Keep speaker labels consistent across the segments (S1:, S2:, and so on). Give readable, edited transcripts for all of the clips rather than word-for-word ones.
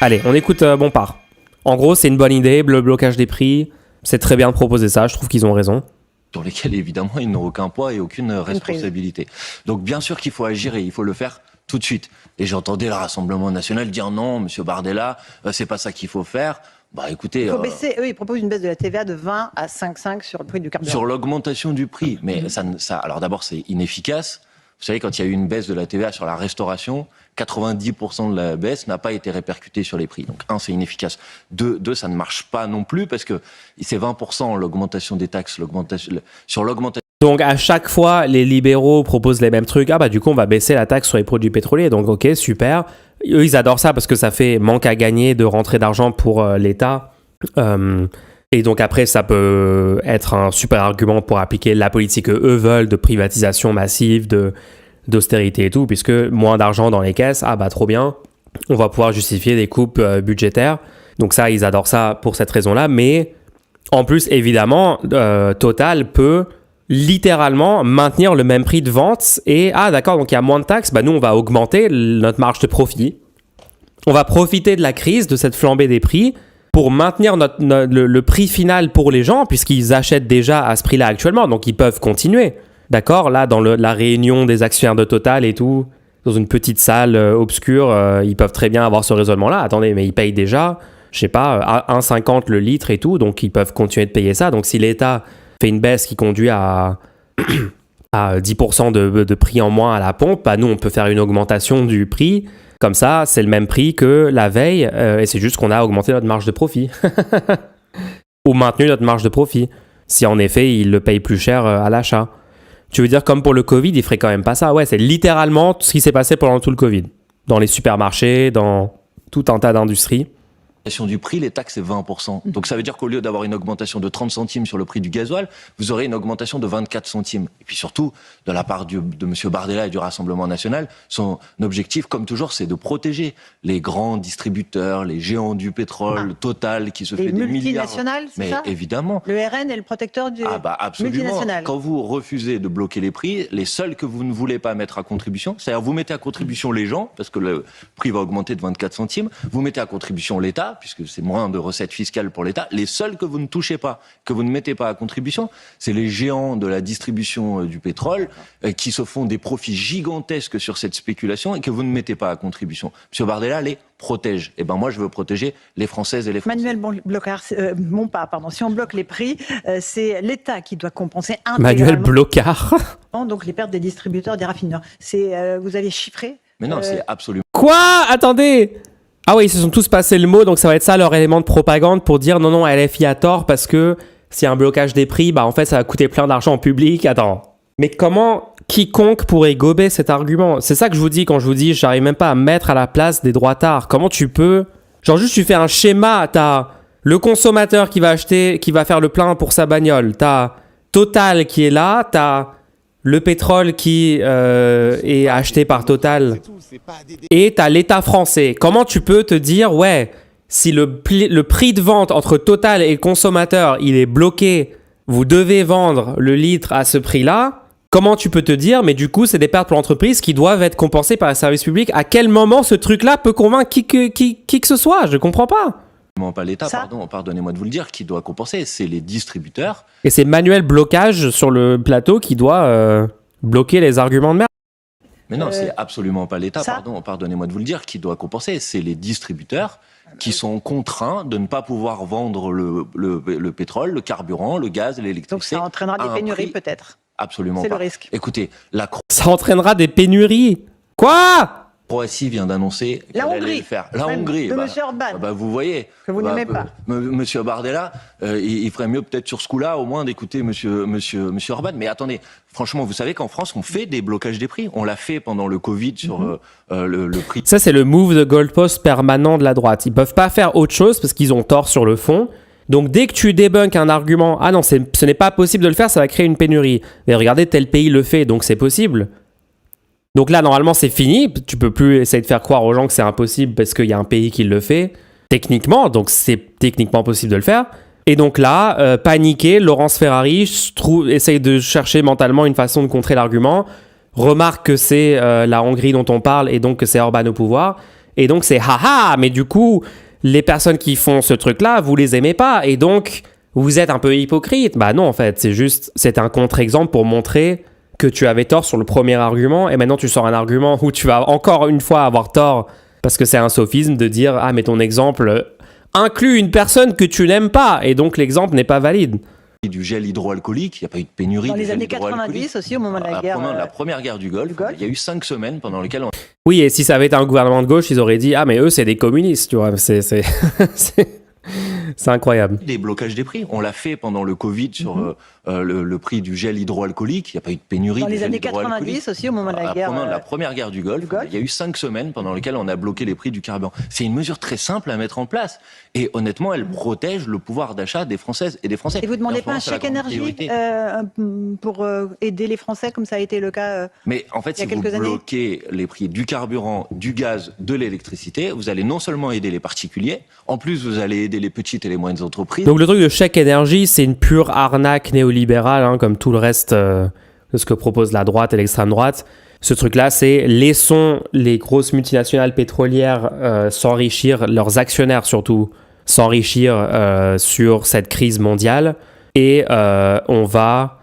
S1: Allez, on écoute Bompard. En gros, c'est une bonne idée, le blocage des prix. C'est très bien de proposer ça, je trouve qu'ils ont raison.
S2: Sur lesquels, évidemment, ils n'ont aucun poids et aucune responsabilité. Donc, bien sûr qu'il faut agir et il faut le faire tout de suite. Et j'entendais le Rassemblement national dire non, monsieur Bardella, c'est pas ça qu'il faut faire. Bah écoutez,
S3: il faut baisser. Eux, ils proposent une baisse de la TVA de 20 à 5,5 sur le prix du carburant.
S2: Sur l'augmentation du prix. Mais alors d'abord, c'est inefficace. Vous savez, quand il y a eu une baisse de la TVA sur la restauration, 90% de la baisse n'a pas été répercutée sur les prix. Donc, c'est inefficace. Deux, ça ne marche pas non plus parce que c'est 20% l'augmentation des taxes, sur l'augmentation.
S1: Donc, à chaque fois, les libéraux proposent les mêmes trucs. Ah bah du coup, on va baisser la taxe sur les produits pétroliers. Donc, ok, super. Eux, ils adorent ça parce que ça fait manque à gagner de rentrée d'argent pour l'État. Et donc après, ça peut être un super argument pour appliquer la politique que eux veulent de privatisation massive, d'austérité et tout, puisque moins d'argent dans les caisses, ah bah trop bien, on va pouvoir justifier des coupes budgétaires. Donc ça, ils adorent ça pour cette raison-là. Mais en plus, évidemment, Total peut littéralement maintenir le même prix de vente et ah d'accord, donc il y a moins de taxes, bah nous on va augmenter notre marge de profit. On va profiter de la crise, de cette flambée des prix pour maintenir le prix final pour les gens, puisqu'ils achètent déjà à ce prix-là actuellement, donc ils peuvent continuer. D'accord, là, dans la réunion des actionnaires de Total et tout, dans une petite salle obscure, ils peuvent très bien avoir ce raisonnement-là. Attendez, mais ils payent déjà, je sais pas, 1,50 le litre et tout, donc ils peuvent continuer de payer ça. Donc si l'État fait une baisse qui conduit à 10% de prix en moins à la pompe, bah nous, on peut faire une augmentation du prix. Comme ça, c'est le même prix que la veille, et c'est juste qu'on a augmenté notre marge de profit. Ou maintenu notre marge de profit. Si en effet, ils le payent plus cher à l'achat. Tu veux dire, comme pour le Covid, ils feraient quand même pas ça? Ouais, c'est littéralement ce qui s'est passé pendant tout le Covid. Dans les supermarchés, dans tout un tas d'industries.
S2: Du prix, les taxes, c'est 20%. Donc ça veut dire qu'au lieu d'avoir une augmentation de 30 centimes sur le prix du gasoil, vous aurez une augmentation de 24 centimes. Et puis surtout, de la part de M. Bardella et du Rassemblement national, son objectif, comme toujours, c'est de protéger les grands distributeurs, les géants du pétrole, Total, qui se fait des milliards.
S3: Les multinationales, c'est ça ?
S2: Mais évidemment.
S3: Le RN est le protecteur du multinational.
S2: Quand vous refusez de bloquer les prix, les seuls que vous ne voulez pas mettre à contribution, c'est-à-dire vous mettez à contribution les gens, parce que le prix va augmenter de 24 centimes, vous mettez à contribution l'État, puisque c'est moins de recettes fiscales pour l'État, les seuls que vous ne touchez pas, que vous ne mettez pas à contribution, c'est les géants de la distribution du pétrole qui se font des profits gigantesques sur cette spéculation et que vous ne mettez pas à contribution. M. Bardella les protège. Eh ben moi, je veux protéger les Françaises et les Français.
S3: Manuel Bompard, si on bloque les prix, c'est l'État qui doit compenser intégralement.
S1: Manuel Blocard.
S3: Donc les pertes des distributeurs, des raffineurs. Vous avez chiffré ?
S2: Mais non, c'est absolument...
S1: Quoi ? Attendez ! Ah oui, ils se sont tous passés le mot, donc ça va être ça leur élément de propagande pour dire non, LFI a tort parce que s'il y a un blocage des prix, bah en fait ça va coûter plein d'argent au public. Attends. Mais comment quiconque pourrait gober cet argument ? C'est ça que je vous dis quand je vous dis j'arrive même pas à mettre à la place des droitards. Comment tu peux... Genre juste tu fais un schéma, t'as le consommateur qui va acheter, qui va faire le plein pour sa bagnole, t'as Total qui est là, t'as le pétrole qui est acheté par Total et t'as l'État français. Comment tu peux te dire, ouais, si le prix de vente entre Total et le consommateur, il est bloqué, vous devez vendre le litre à ce prix-là, comment tu peux te dire, mais du coup, c'est des pertes pour l'entreprise qui doivent être compensées par le service public? À quel moment ce truc-là peut convaincre qui que ce soit? Je comprends pas.
S2: Pas l'État, pardonnez-moi de vous le dire, qui doit compenser, c'est les distributeurs.
S1: Et c'est Manuel Blocage sur le plateau qui doit bloquer les arguments de merde.
S2: Mais non, c'est absolument pas l'État, pardonnez-moi de vous le dire, qui doit compenser, c'est les distributeurs qui sont contraints de ne pas pouvoir vendre le pétrole, le carburant, le gaz, l'électricité.
S3: Donc ça entraînera des pénuries peut-être.
S2: Absolument
S3: pas.
S2: C'est
S3: le risque.
S2: Écoutez,
S1: ça entraînera des pénuries. Quoi ?
S2: Croatie vient d'annoncer qu'elle allait le faire. La Hongrie,
S3: de Monsieur Orban,
S2: vous voyez,
S3: que vous n'aimez pas.
S2: Monsieur Bardella, il ferait mieux peut-être sur ce coup-là, au moins d'écouter Monsieur Orban. Mais attendez, franchement, vous savez qu'en France, on fait des blocages des prix. On l'a fait pendant le Covid sur le prix.
S1: Ça, c'est le move de goalpost permanent de la droite. Ils peuvent pas faire autre chose parce qu'ils ont tort sur le fond. Donc, dès que tu débunkes un argument, ah non, ce n'est pas possible de le faire, ça va créer une pénurie. Mais regardez, tel pays le fait, donc c'est possible. Donc là, normalement, c'est fini. Tu peux plus essayer de faire croire aux gens que c'est impossible parce qu'il y a un pays qui le fait. Techniquement, donc c'est techniquement possible de le faire. Et donc là, paniqué, Laurence Ferrari essaye de chercher mentalement une façon de contrer l'argument, remarque que c'est la Hongrie dont on parle et donc que c'est Orban au pouvoir. Et donc c'est haha, mais du coup, les personnes qui font ce truc-là, vous les aimez pas. Et donc, vous êtes un peu hypocrite. Bah non, en fait, c'est un contre-exemple pour montrer que tu avais tort sur le premier argument. Et maintenant, tu sors un argument où tu vas encore une fois avoir tort. Parce que c'est un sophisme de dire, ah, mais ton exemple inclut une personne que tu n'aimes pas. Et donc, l'exemple n'est pas valide.
S2: Du gel hydroalcoolique, il n'y a pas eu de pénurie
S3: Dans
S2: de
S3: les
S2: gel
S3: années
S2: hydroalcoolique.
S3: 90 aussi, au moment de la guerre.
S2: La première guerre du Golfe, il y a eu 5 semaines pendant lesquelles on
S1: Oui, et si ça avait été un gouvernement de gauche, ils auraient dit, ah, mais eux, c'est des communistes, tu vois. C'est incroyable.
S2: des blocages des prix. On l'a fait pendant le Covid sur le prix du gel hydroalcoolique. Il n'y a pas eu de pénurie
S3: Dans
S2: de
S3: les
S2: gel
S3: années
S2: hydroalcoolique.
S3: 90 aussi, au moment de la guerre.
S2: La première guerre du Golfe, il y a eu 5 semaines pendant lesquelles on a bloqué les prix du carburant. C'est une mesure très simple à mettre en place. Et honnêtement, elle protège le pouvoir d'achat des Françaises et des Français.
S3: Et vous ne demandez
S2: Et en
S3: pas un
S2: France, c'est la
S3: chèque
S2: grande
S3: énergie
S2: priorité.
S3: pour aider les Français, comme ça a été le cas
S2: Mais en fait,
S3: il y a
S2: si vous
S3: quelques années
S2: bloquez les prix du carburant, du gaz, de l'électricité, vous allez non seulement aider les particuliers, en plus vous allez aider les petites et les moyennes entreprises.
S1: Donc le truc de chèque énergie, c'est une pure arnaque néolibérale, hein, comme tout le reste de ce que propose la droite et l'extrême droite. Ce truc-là, c'est laissons les grosses multinationales pétrolières s'enrichir, leurs actionnaires surtout, s'enrichir sur cette crise mondiale. Et on va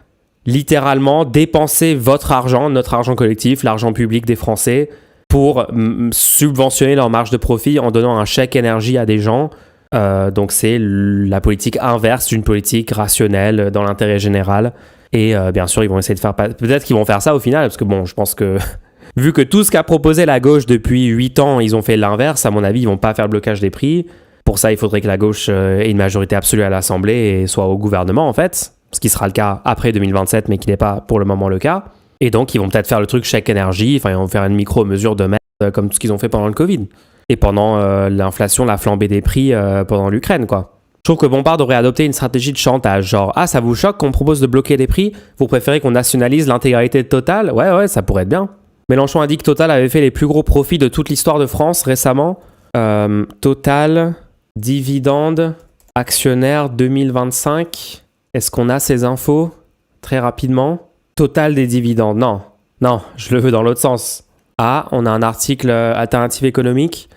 S1: littéralement dépenser votre argent, notre argent collectif, l'argent public des Français, pour subventionner leur marge de profit en donnant un chèque énergie à des gens. Donc c'est la politique inverse d'une politique rationnelle dans l'intérêt général. Et bien sûr, ils vont essayer de faire... Peut-être qu'ils vont faire ça au final, parce que bon, je pense que... Vu que tout ce qu'a proposé la gauche depuis 8 ans, ils ont fait l'inverse, à mon avis, ils vont pas faire le blocage des prix. Pour ça, il faudrait que la gauche ait une majorité absolue à l'Assemblée et soit au gouvernement, en fait. Ce qui sera le cas après 2027, mais qui n'est pas pour le moment le cas. Et donc, ils vont peut-être faire le truc chèque énergie, enfin, ils vont faire une micro-mesure de merde, comme tout ce qu'ils ont fait pendant le Covid. Et pendant l'inflation, la flambée des prix pendant l'Ukraine, quoi. Je trouve que Bompard devrait adopter une stratégie de chantage, genre « Ah, ça vous choque qu'on propose de bloquer des prix? Vous préférez qu'on nationalise l'intégralité de Total? Ouais, ça pourrait être bien. » Mélenchon a dit que Total avait fait les plus gros profits de toute l'histoire de France récemment. Total, dividende, actionnaire 2025. Est-ce qu'on a ces infos très rapidement? Total des dividendes. Non, je le veux dans l'autre sens. Ah, on a un article Alternative économique.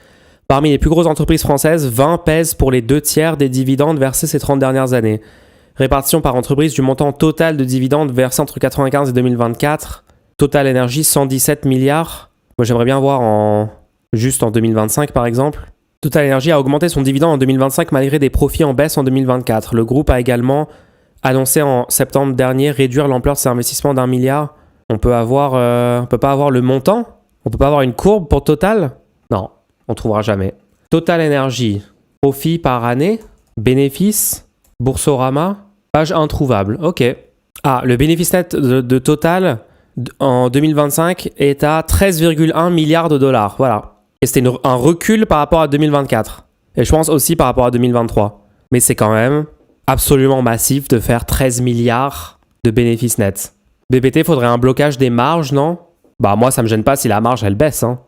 S1: Parmi les plus grosses entreprises françaises, 20 pèsent pour les 2/3 des dividendes versés ces 30 dernières années. Répartition par entreprise du montant total de dividendes versés entre 1995 et 2024. Total Énergie, 117 milliards. Moi, j'aimerais bien voir juste en 2025, par exemple. Total Énergie a augmenté son dividende en 2025 malgré des profits en baisse en 2024. Le groupe a également annoncé en septembre dernier réduire l'ampleur de ses investissements d'1 milliard. On peut pas avoir le montant? On peut pas avoir une courbe pour Total? Non. On trouvera jamais. Total Énergie, profit par année, bénéfice, Boursorama, page introuvable. Ok. Ah, le bénéfice net de Total en 2025 est à 13,1 milliards de dollars. Voilà. Et c'était un recul par rapport à 2024. Et je pense aussi par rapport à 2023. Mais c'est quand même absolument massif de faire 13 milliards de bénéfices nets. BPT, faudrait un blocage des marges, non? Bah moi, ça me gêne pas si la marge, elle baisse, hein.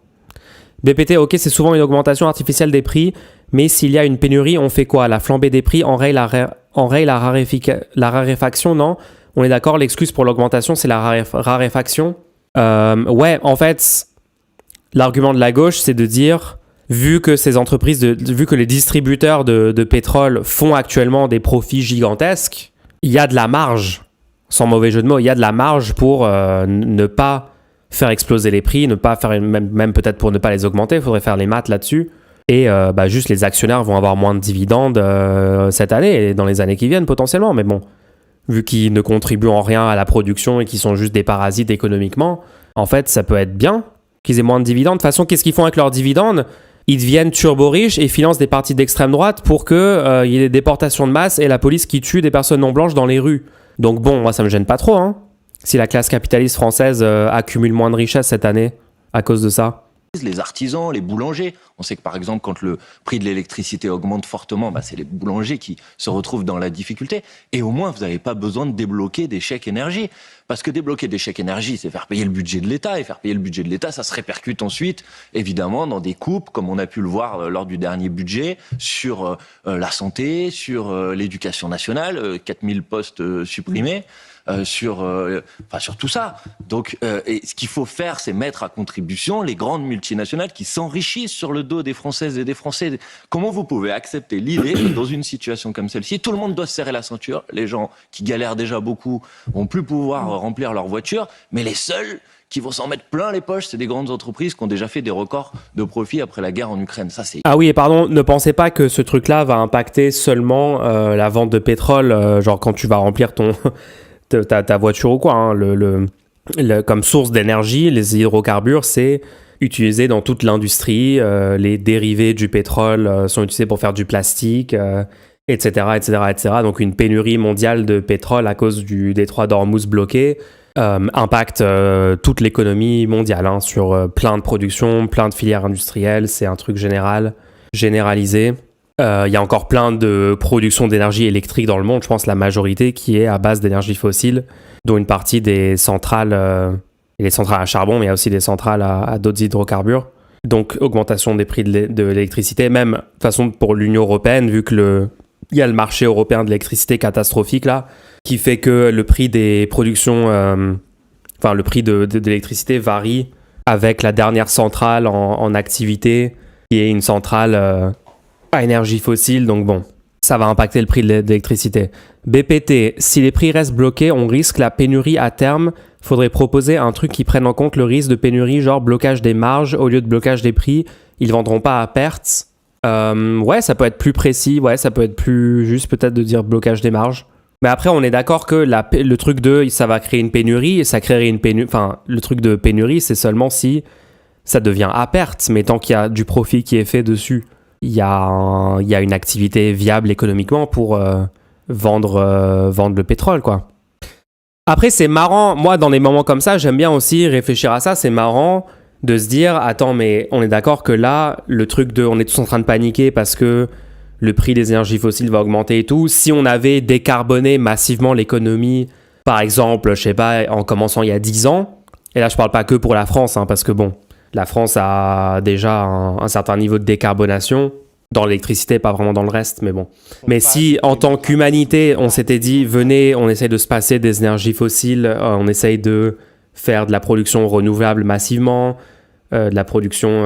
S1: BPT, ok, c'est souvent une augmentation artificielle des prix, mais s'il y a une pénurie, on fait quoi? La flambée des prix enraye la raréfaction, non? On est d'accord, l'excuse pour l'augmentation, c'est la raréfaction. Ouais, en fait, l'argument de la gauche, c'est de dire, vu que ces entreprises, vu que les distributeurs de pétrole font actuellement des profits gigantesques, il y a de la marge, sans mauvais jeu de mots, il y a de la marge pour ne pas faire exploser les prix, ne pas faire même peut-être pour ne pas les augmenter, il faudrait faire les maths là-dessus. Et juste les actionnaires vont avoir moins de dividendes cette année et dans les années qui viennent potentiellement. Mais bon, vu qu'ils ne contribuent en rien à la production et qu'ils sont juste des parasites économiquement, en fait, ça peut être bien qu'ils aient moins de dividendes. De toute façon, qu'est-ce qu'ils font avec leurs dividendes? Ils deviennent turbo-riches et financent des partis d'extrême droite pour qu'il y ait des déportations de masse et la police qui tue des personnes non blanches dans les rues. Donc bon, moi, ça me gêne pas trop, hein. Si la classe capitaliste française accumule moins de richesses cette année à cause de ça.
S2: Les artisans, les boulangers. On sait que par exemple, quand le prix de l'électricité augmente fortement, c'est les boulangers qui se retrouvent dans la difficulté. Et au moins, vous n'avez pas besoin de débloquer des chèques énergie. Parce que débloquer des chèques énergie, c'est faire payer le budget de l'État. Et faire payer le budget de l'État, ça se répercute ensuite, évidemment, dans des coupes, comme on a pu le voir lors du dernier budget, sur la santé, sur l'éducation nationale, 4000 postes supprimés. sur tout ça. Donc, et ce qu'il faut faire, c'est mettre à contribution les grandes multinationales qui s'enrichissent sur le dos des Françaises et des Français. Comment vous pouvez accepter l'idée que dans une situation comme celle-ci, tout le monde doit se serrer la ceinture, les gens qui galèrent déjà beaucoup vont plus pouvoir remplir leur voiture, mais les seuls qui vont s'en mettre plein les poches, c'est des grandes entreprises qui ont déjà fait des records de profit après la guerre en Ukraine. Ça, c'est...
S1: Ah oui, et pardon, ne pensez pas que ce truc-là va impacter seulement la vente de pétrole, genre quand tu vas remplir ta voiture ou quoi. Hein, comme source d'énergie, les hydrocarbures, c'est utilisé dans toute l'industrie. Les dérivés du pétrole sont utilisés pour faire du plastique, etc., etc., etc. Donc une pénurie mondiale de pétrole à cause du détroit d'Ormuz bloqué impacte toute l'économie mondiale, hein, sur plein de productions, plein de filières industrielles. C'est un truc généralisé. Il y a encore plein de productions d'énergie électrique dans le monde, je pense la majorité qui est à base d'énergie fossile, dont une partie des centrales, et les centrales à charbon, mais il y a aussi des centrales à d'autres hydrocarbures. Donc augmentation des prix de l'électricité, même de toute façon pour l'Union européenne, vu que il y a le marché européen de l'électricité catastrophique là, qui fait que le prix des productions, le prix de l'électricité varie avec la dernière centrale en activité, qui est une centrale à énergie fossile, donc bon, ça va impacter le prix de l'électricité. BPT, si les prix restent bloqués, on risque la pénurie à terme. Faudrait proposer un truc qui prenne en compte le risque de pénurie, genre blocage des marges au lieu de blocage des prix. Ils vendront pas à perte. Ouais, ça peut être plus précis, ouais, ça peut être plus juste peut-être de dire blocage des marges. Mais après, on est d'accord que le truc ça va créer une pénurie, et ça créerait une pénurie. Enfin, le truc de pénurie, c'est seulement si ça devient à perte, mais tant qu'il y a du profit qui est fait dessus, il y a une activité viable économiquement pour vendre le pétrole, quoi. Après, c'est marrant, moi, dans des moments comme ça, j'aime bien aussi réfléchir à ça, c'est marrant de se dire, attends, mais on est d'accord que là, le truc on est tous en train de paniquer parce que le prix des énergies fossiles va augmenter et tout. Si on avait décarboné massivement l'économie, par exemple, je sais pas, en commençant il y a 10 ans, et là je parle pas que pour la France, hein, parce que bon, la France a déjà un certain niveau de décarbonation, dans l'électricité, pas vraiment dans le reste, mais bon. Mais si, en tant qu'humanité, on s'était dit, venez, on essaye de se passer des énergies fossiles, on essaye de faire de la production renouvelable massivement, de la production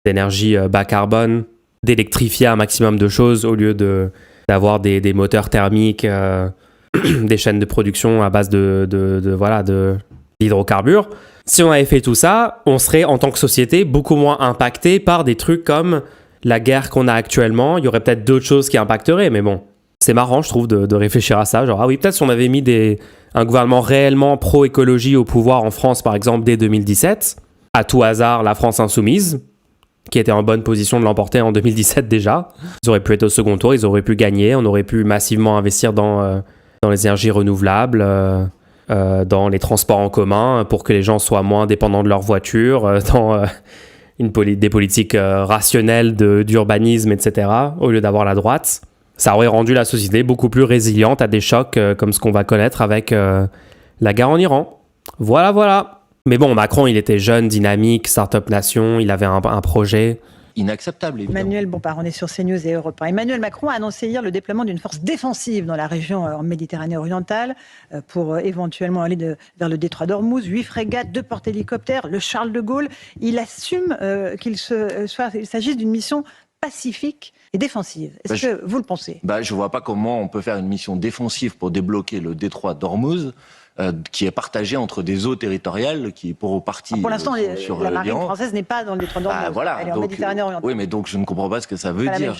S1: d'énergie bas carbone, d'électrifier un maximum de choses au lieu d'avoir des moteurs thermiques, des chaînes de production à base d'hydrocarbures. Si on avait fait tout ça, on serait en tant que société beaucoup moins impacté par des trucs comme la guerre qu'on a actuellement. Il y aurait peut-être d'autres choses qui impacteraient, mais bon, c'est marrant, je trouve, de réfléchir à ça. Genre, ah oui, peut-être si on avait mis un gouvernement réellement pro-écologie au pouvoir en France, par exemple, dès 2017, à tout hasard, la France insoumise, qui était en bonne position de l'emporter en 2017 déjà. Ils auraient pu être au second tour, ils auraient pu gagner, on aurait pu massivement investir dans les énergies renouvelables, dans les transports en commun, pour que les gens soient moins dépendants de leur voiture, dans des politiques rationnelles d'urbanisme, etc., au lieu d'avoir la droite. Ça aurait rendu la société beaucoup plus résiliente à des chocs comme ce qu'on va connaître avec la guerre en Iran. Voilà. Mais bon, Macron, il était jeune, dynamique, start-up nation, il avait un projet.
S2: Inacceptable, évidemment.
S3: Emmanuel Bompard, on est sur CNews et Europe 1. Emmanuel Macron a annoncé hier le déploiement d'une force défensive dans la région en Méditerranée orientale pour éventuellement aller vers le détroit d'Ormuz. 8 frégates, 2 porte-hélicoptères, le Charles de Gaulle. Il assume qu'il s'agisse d'une mission pacifique et défensive. Est-ce que vous le pensez ?
S2: Je ne vois pas comment on peut faire une mission défensive pour débloquer le détroit d'Ormuz, qui est partagé entre des eaux territoriales qui, pour partie,
S3: pour l'instant,
S2: sur
S3: la marine française n'est pas dans le détroit d'Ormuz. Elle est en Méditerranée orientale.
S2: Oui, mais donc je ne comprends pas ce que ça veut dire.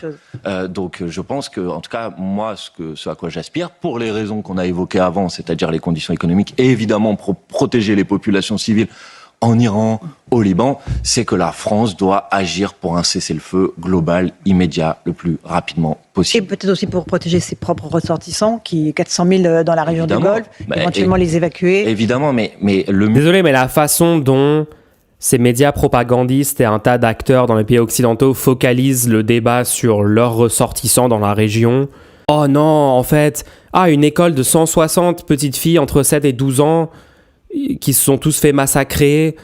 S2: Donc je pense que, en tout cas, moi, ce à quoi j'aspire, pour les raisons qu'on a évoquées avant, c'est-à-dire les conditions économiques, et évidemment protéger les populations civiles en Iran, au Liban, c'est que la France doit agir pour un cessez-le-feu global, immédiat, le plus rapidement possible.
S3: Et peut-être aussi pour protéger ses propres ressortissants, qui 400 000 dans la région du Golfe, éventuellement les évacuer.
S2: Évidemment, mais
S1: Désolé, mais la façon dont ces médias propagandistes et un tas d'acteurs dans les pays occidentaux focalisent le débat sur leurs ressortissants dans la région. Oh non, en fait, une école de 160 petites filles entre 7 et 12 ans qui se sont tous fait massacrer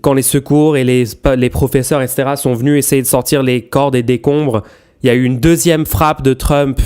S1: quand les secours et les professeurs, etc., sont venus essayer de sortir les corps des décombres. Il y a eu une deuxième frappe de Trump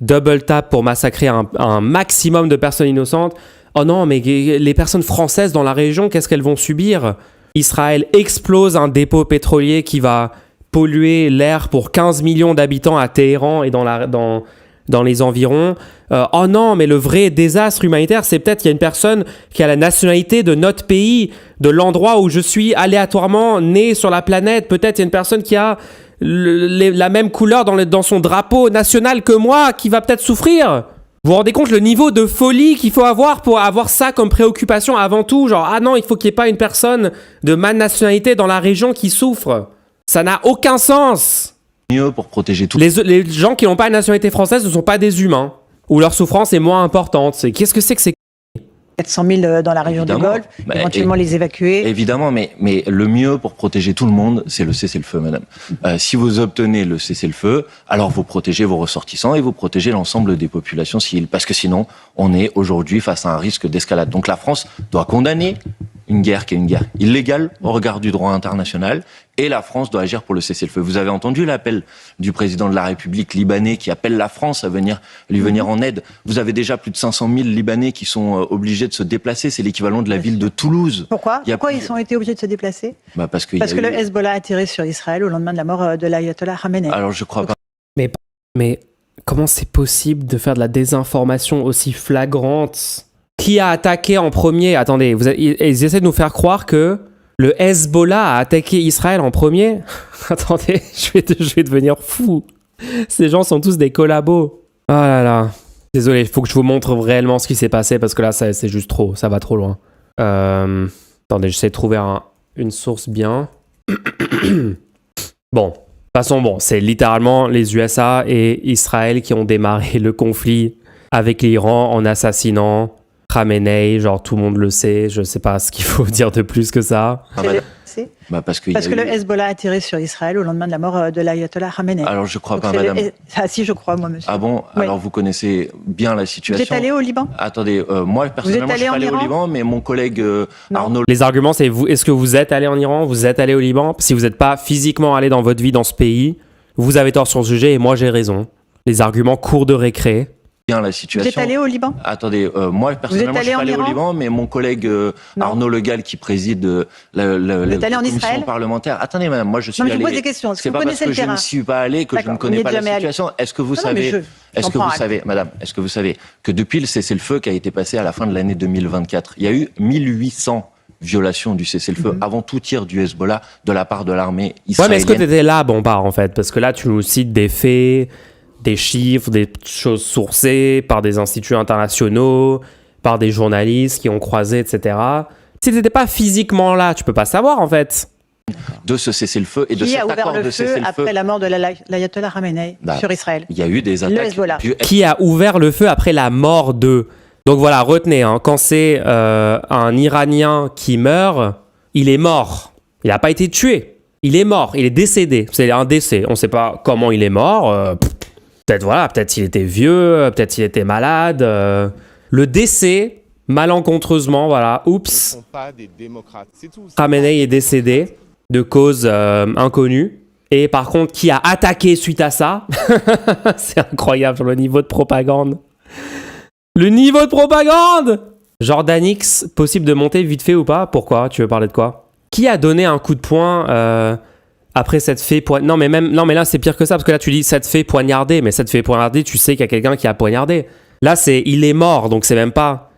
S1: double tap pour massacrer un maximum de personnes innocentes. Oh non, mais les personnes françaises dans la région, qu'est-ce qu'elles vont subir? Israël explose un dépôt pétrolier qui va polluer l'air pour 15 millions d'habitants à Téhéran et dans les environs. Oh non, mais le vrai désastre humanitaire, c'est peut-être qu'il y a une personne qui a la nationalité de notre pays, de l'endroit où je suis aléatoirement né sur la planète. Peut-être il y a une personne qui a la même couleur dans son drapeau national que moi, qui va peut-être souffrir. Vous vous rendez compte le niveau de folie qu'il faut avoir pour avoir ça comme préoccupation avant tout? Genre, ah non, il faut qu'il n'y ait pas une personne de ma nationalité dans la région qui souffre. Ça n'a aucun sens.
S2: Mieux pour protéger tout.
S1: Les gens qui n'ont pas une nationalité française ne sont pas des humains. Ou leur souffrance est moins importante. Qu'est-ce que c'est que ces
S3: 400 000 dans la région du Golfe, éventuellement les évacuer.
S2: Évidemment, mais le mieux pour protéger tout le monde, c'est le cessez-le-feu, madame. Si vous obtenez le cessez-le-feu, alors vous protégez vos ressortissants et vous protégez l'ensemble des populations civiles. Parce que sinon, on est aujourd'hui face à un risque d'escalade. Donc la France doit condamner une guerre qui est une guerre illégale au regard du droit international, et la France doit agir pour le cessez-le-feu. Vous avez entendu l'appel du président de la République libanais qui appelle la France à lui venir en aide. Vous avez déjà plus de 500 000 Libanais qui sont obligés de se déplacer. C'est l'équivalent de la ville de Toulouse.
S3: Pourquoi ils ont été obligés de se déplacer?
S2: Parce que
S3: le Hezbollah a tiré sur Israël au lendemain de la mort de l'ayatollah Khamenei.
S2: Alors je crois pas.
S1: Mais comment c'est possible de faire de la désinformation aussi flagrante? Qui a attaqué en premier? Attendez, ils essaient de nous faire croire que le Hezbollah a attaqué Israël en premier. Attendez, je vais devenir fou. Ces gens sont tous des collabos. Oh là là. Désolé, il faut que je vous montre réellement ce qui s'est passé parce que là, c'est juste trop. Ça va trop loin. Attendez, j'essaie de trouver une source bien. Bon, de toute façon, c'est littéralement les USA et Israël qui ont démarré le conflit avec l'Iran en assassinant Khamenei, genre tout le monde le sait, je sais pas ce qu'il faut dire de plus que ça.
S3: Parce que le Hezbollah a tiré sur Israël au lendemain de la mort de l'ayatollah Khamenei.
S2: Alors je crois pas, madame.
S3: Ah si, je crois, moi, monsieur.
S2: Ah bon? Oui. Alors vous connaissez bien la situation.
S3: Vous êtes allé au Liban?
S2: Attendez, moi personnellement je suis pas allé au Liban, mais mon collègue Arnaud...
S1: Les arguments, c'est est-ce que vous êtes allé en Iran? Vous êtes allé au Liban? Si vous n'êtes pas physiquement allé dans votre vie dans ce pays, vous avez tort sur le sujet et moi j'ai raison. Les arguments courent de récré.
S2: Bien la situation.
S3: Vous êtes allé au Liban?
S2: Attendez, moi personnellement je suis pas allé au Liban, mais mon collègue Arnaud Legal qui préside la commission parlementaire. Attendez madame, moi je suis allé.
S3: Je vous pose des questions. Est-ce que vous connaissez le terrain?
S2: Je ne suis pas allé que je ne connais pas la situation. Est-ce que vous savez, madame, est-ce que vous savez que depuis le cessez-le-feu qui a été passé à la fin de l'année 2024, il y a eu 1800 violations du cessez-le-feu avant tout tir du Hezbollah de la part de l'armée israélienne.
S1: Ouais, mais est-ce que tu étais là, Bompard, en fait? Parce que là, tu nous cites des faits, des chiffres, des choses sourcées par des instituts internationaux, par des journalistes qui ont croisé, etc. Si tu n'étais pas physiquement là, tu peux pas savoir, en fait.
S2: De ce cessez-le-feu et de cet accord de cessez-le-feu.
S3: Qui a ouvert le feu après la mort de l'ayatollah Khamenei sur Israël?
S2: Il y a eu des attaques.
S3: Le Hezbollah.
S1: Qui a ouvert le feu après la mort de... Donc voilà, retenez, quand c'est un Iranien qui meurt, il est mort. Il n'a pas été tué. Il est mort, il est décédé. C'est un décès. On ne sait pas comment il est mort. Peut-être il était vieux, peut-être il était malade. Le décès, malencontreusement, voilà, oups. Khamenei est décédé de cause inconnue. Et par contre, qui a attaqué suite à ça? C'est incroyable sur le niveau de propagande. Le niveau de propagande! Jordanix, possible de monter vite fait ou pas? Pourquoi? Tu veux parler de quoi? Qui a donné un coup de poing après cette fée poignardée? Non, mais là, c'est pire que ça, parce que là, tu dis cette fée poignardée, mais cette fée poignardée, tu sais qu'il y a quelqu'un qui a poignardé. Là, il est mort, donc c'est même pas...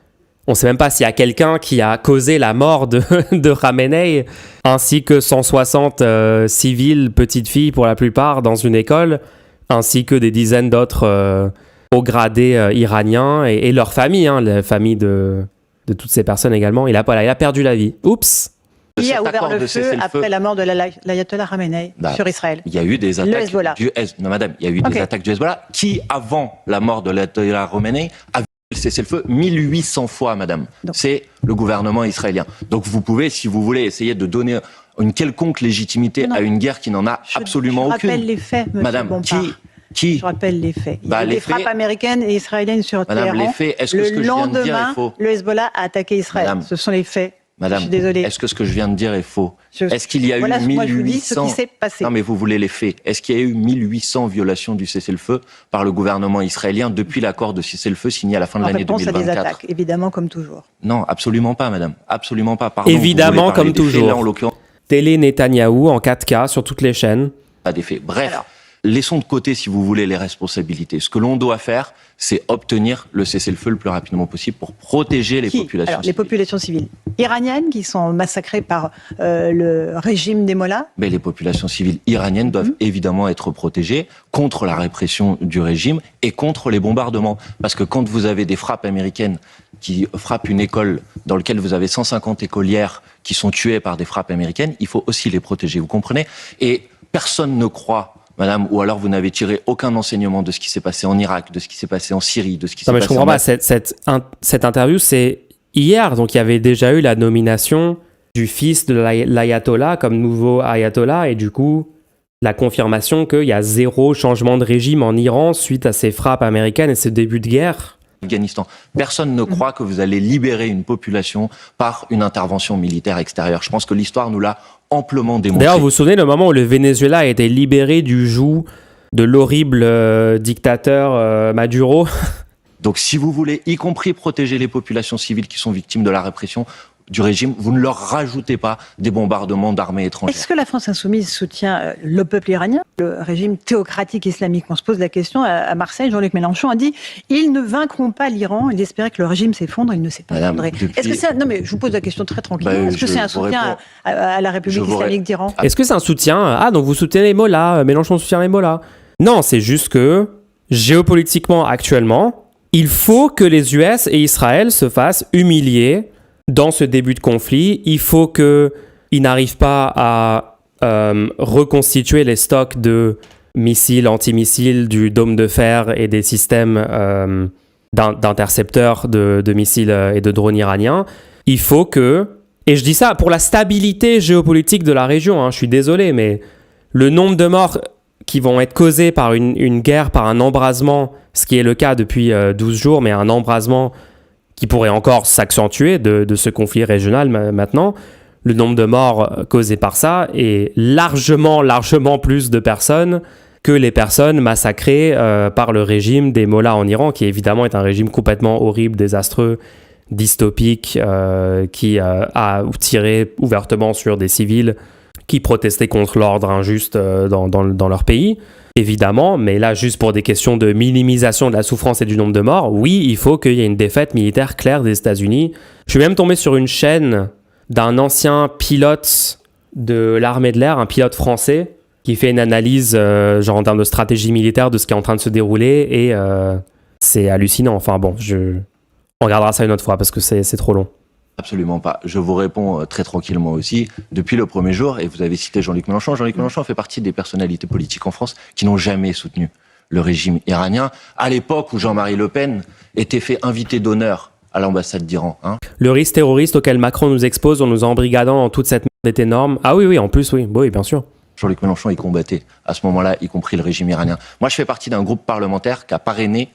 S1: On sait même pas s'il y a quelqu'un qui a causé la mort de Khamenei, ainsi que 160 civils, petites filles pour la plupart, dans une école, ainsi que des dizaines d'autres... hauts gradés iraniens et leurs familles, la famille de toutes ces personnes également. Il a perdu la vie. Oups.
S3: Qui a ouvert le feu après la mort de l'ayatollah Khamenei sur Israël?
S2: Il y a eu des attaques
S3: le Hezbollah.
S2: Non, madame, il y a eu des attaques du Hezbollah qui, avant la mort de l'ayatollah Khamenei, a cessé le feu 1800 fois, madame. C'est le gouvernement israélien. Donc vous pouvez, si vous voulez, essayer de donner une quelconque légitimité à une guerre qui n'en a absolument aucune.
S3: Je rappelle les faits, monsieur
S2: Madame,
S3: Je rappelle les faits. Il y a eu des frappes américaines et israéliennes sur Téhéran.
S2: Les faits, est-ce que ce que je viens de dire est faux?
S3: Le Hezbollah a attaqué Israël. Ce sont les faits
S2: Madame,
S3: Je suis désolée.
S2: est-ce que ce que je viens de dire est faux? Est-ce qu'il y a
S3: Voilà,
S2: eu
S3: moi je vous dis ce
S2: 1800...
S3: qui s'est passé.
S2: Non, mais vous voulez les faits. Est-ce qu'il y a eu 1800 violations du cessez-le-feu par le gouvernement israélien depuis l'accord de cessez-le-feu signé à la fin de
S3: En
S2: l'année
S3: réponse à
S2: 2024?
S3: des attaques, évidemment, comme toujours.
S2: Non, absolument pas, madame. Absolument pas. Pardon,
S1: Évidemment,
S2: vous voulez parler
S1: comme
S2: des faits,
S1: toujours.
S2: là, en l'occurrence,
S1: Télé Netanyahou en 4K sur toutes les chaînes.
S2: pas des faits. Bref,
S3: Alors.
S2: laissons de côté, si vous voulez, les responsabilités. Ce que l'on doit faire, c'est obtenir le cessez-le-feu le plus rapidement possible pour protéger les populations
S3: Alors, les
S2: civiles.
S3: populations civiles iraniennes qui sont massacrées par le régime des mollahs.
S2: Mais les populations civiles iraniennes doivent évidemment être protégées contre la répression du régime et contre les bombardements. Parce que quand vous avez des frappes américaines qui frappent une école dans laquelle vous avez 150 écolières qui sont tuées par des frappes américaines, il faut aussi les protéger, vous comprenez? Et personne ne croit, madame, ou alors vous n'avez tiré aucun enseignement de ce qui s'est passé en Irak, de ce qui s'est passé en Syrie, de ce qui s'est
S1: Non, mais
S2: passé
S1: je comprends
S2: en
S1: pas. Cette interview, c'est hier. Donc, il y avait déjà eu la nomination du fils de l'ayatollah comme nouveau ayatollah. Et du coup, la confirmation qu'il y a 0 changement de régime en Iran suite à ces frappes américaines et ce début de guerre.
S2: Afghanistan. Personne ne croit que vous allez libérer une population par une intervention militaire extérieure. Je pense que l'histoire nous l'a amplement démontré.
S1: D'ailleurs, vous vous souvenez le moment où le Venezuela a été libéré du joug de l'horrible dictateur Maduro?
S2: Donc si vous voulez, y compris protéger les populations civiles qui sont victimes de la répression du régime, vous ne leur rajoutez pas des bombardements d'armées étrangères.
S3: Est-ce que la France insoumise soutient le peuple iranien, le régime théocratique islamique? On se pose la question à Marseille. Jean-Luc Mélenchon a dit « Ils ne vaincront pas l'Iran. Il espérait que le régime s'effondre. Il ne s'est pas
S2: Madame,
S3: effondré.
S2: depuis-
S3: Est-ce que c'est non mais je vous pose la question très tranquillement. Est-ce que
S2: je
S3: c'est un
S2: vous
S3: soutien
S2: réponds.
S3: à la République
S2: Je vous
S3: islamique d'Iran?
S1: Est-ce que c'est un soutien? Ah, donc vous soutenez les mollahs, Mélenchon soutient les mollahs. Non, c'est juste que, géopolitiquement, actuellement, il faut que les US et Israël se fassent humilier dans ce début de conflit. Il faut qu'ils n'arrivent pas à reconstituer les stocks de missiles, antimissiles, du dôme de fer et des systèmes d'intercepteurs de missiles et de drones iraniens. Il faut que, et je dis ça pour la stabilité géopolitique de la région, hein, je suis désolé, mais le nombre de morts qui vont être causés par une guerre, par un embrasement, ce qui est le cas depuis 12 jours, mais un embrasement qui pourrait encore s'accentuer de ce conflit régional maintenant, le nombre de morts causés par ça est largement plus de personnes que les personnes massacrées par le régime des mollahs en Iran, qui évidemment est un régime complètement horrible, désastreux, dystopique, qui a tiré ouvertement sur des civils qui protestaient contre l'ordre injuste dans leur pays, évidemment, mais là, juste pour des questions de minimisation de la souffrance et du nombre de morts, oui, il faut qu'il y ait une défaite militaire claire des États-Unis. Je suis même tombé sur une chaîne d'un ancien pilote de l'armée de l'air, un pilote français, qui fait une analyse, genre en termes de stratégie militaire, de ce qui est en train de se dérouler, et c'est hallucinant. Enfin bon, on regardera ça une autre fois, parce que c'est trop long.
S2: Absolument pas. Je vous réponds très tranquillement aussi. Depuis le premier jour, et vous avez cité Jean-Luc Mélenchon, Jean-Luc Mélenchon fait partie des personnalités politiques en France qui n'ont jamais soutenu le régime iranien, à l'époque où Jean-Marie Le Pen était fait invité d'honneur à l'ambassade d'Iran. Hein.
S1: Le risque terroriste auquel Macron nous expose en nous embrigadant dans toute cette merde est énorme. Ah oui, en plus, oui, bien sûr.
S2: Jean-Luc Mélenchon, il combattait à ce moment-là, y compris le régime iranien. Moi, je fais partie d'un groupe parlementaire qui a parrainé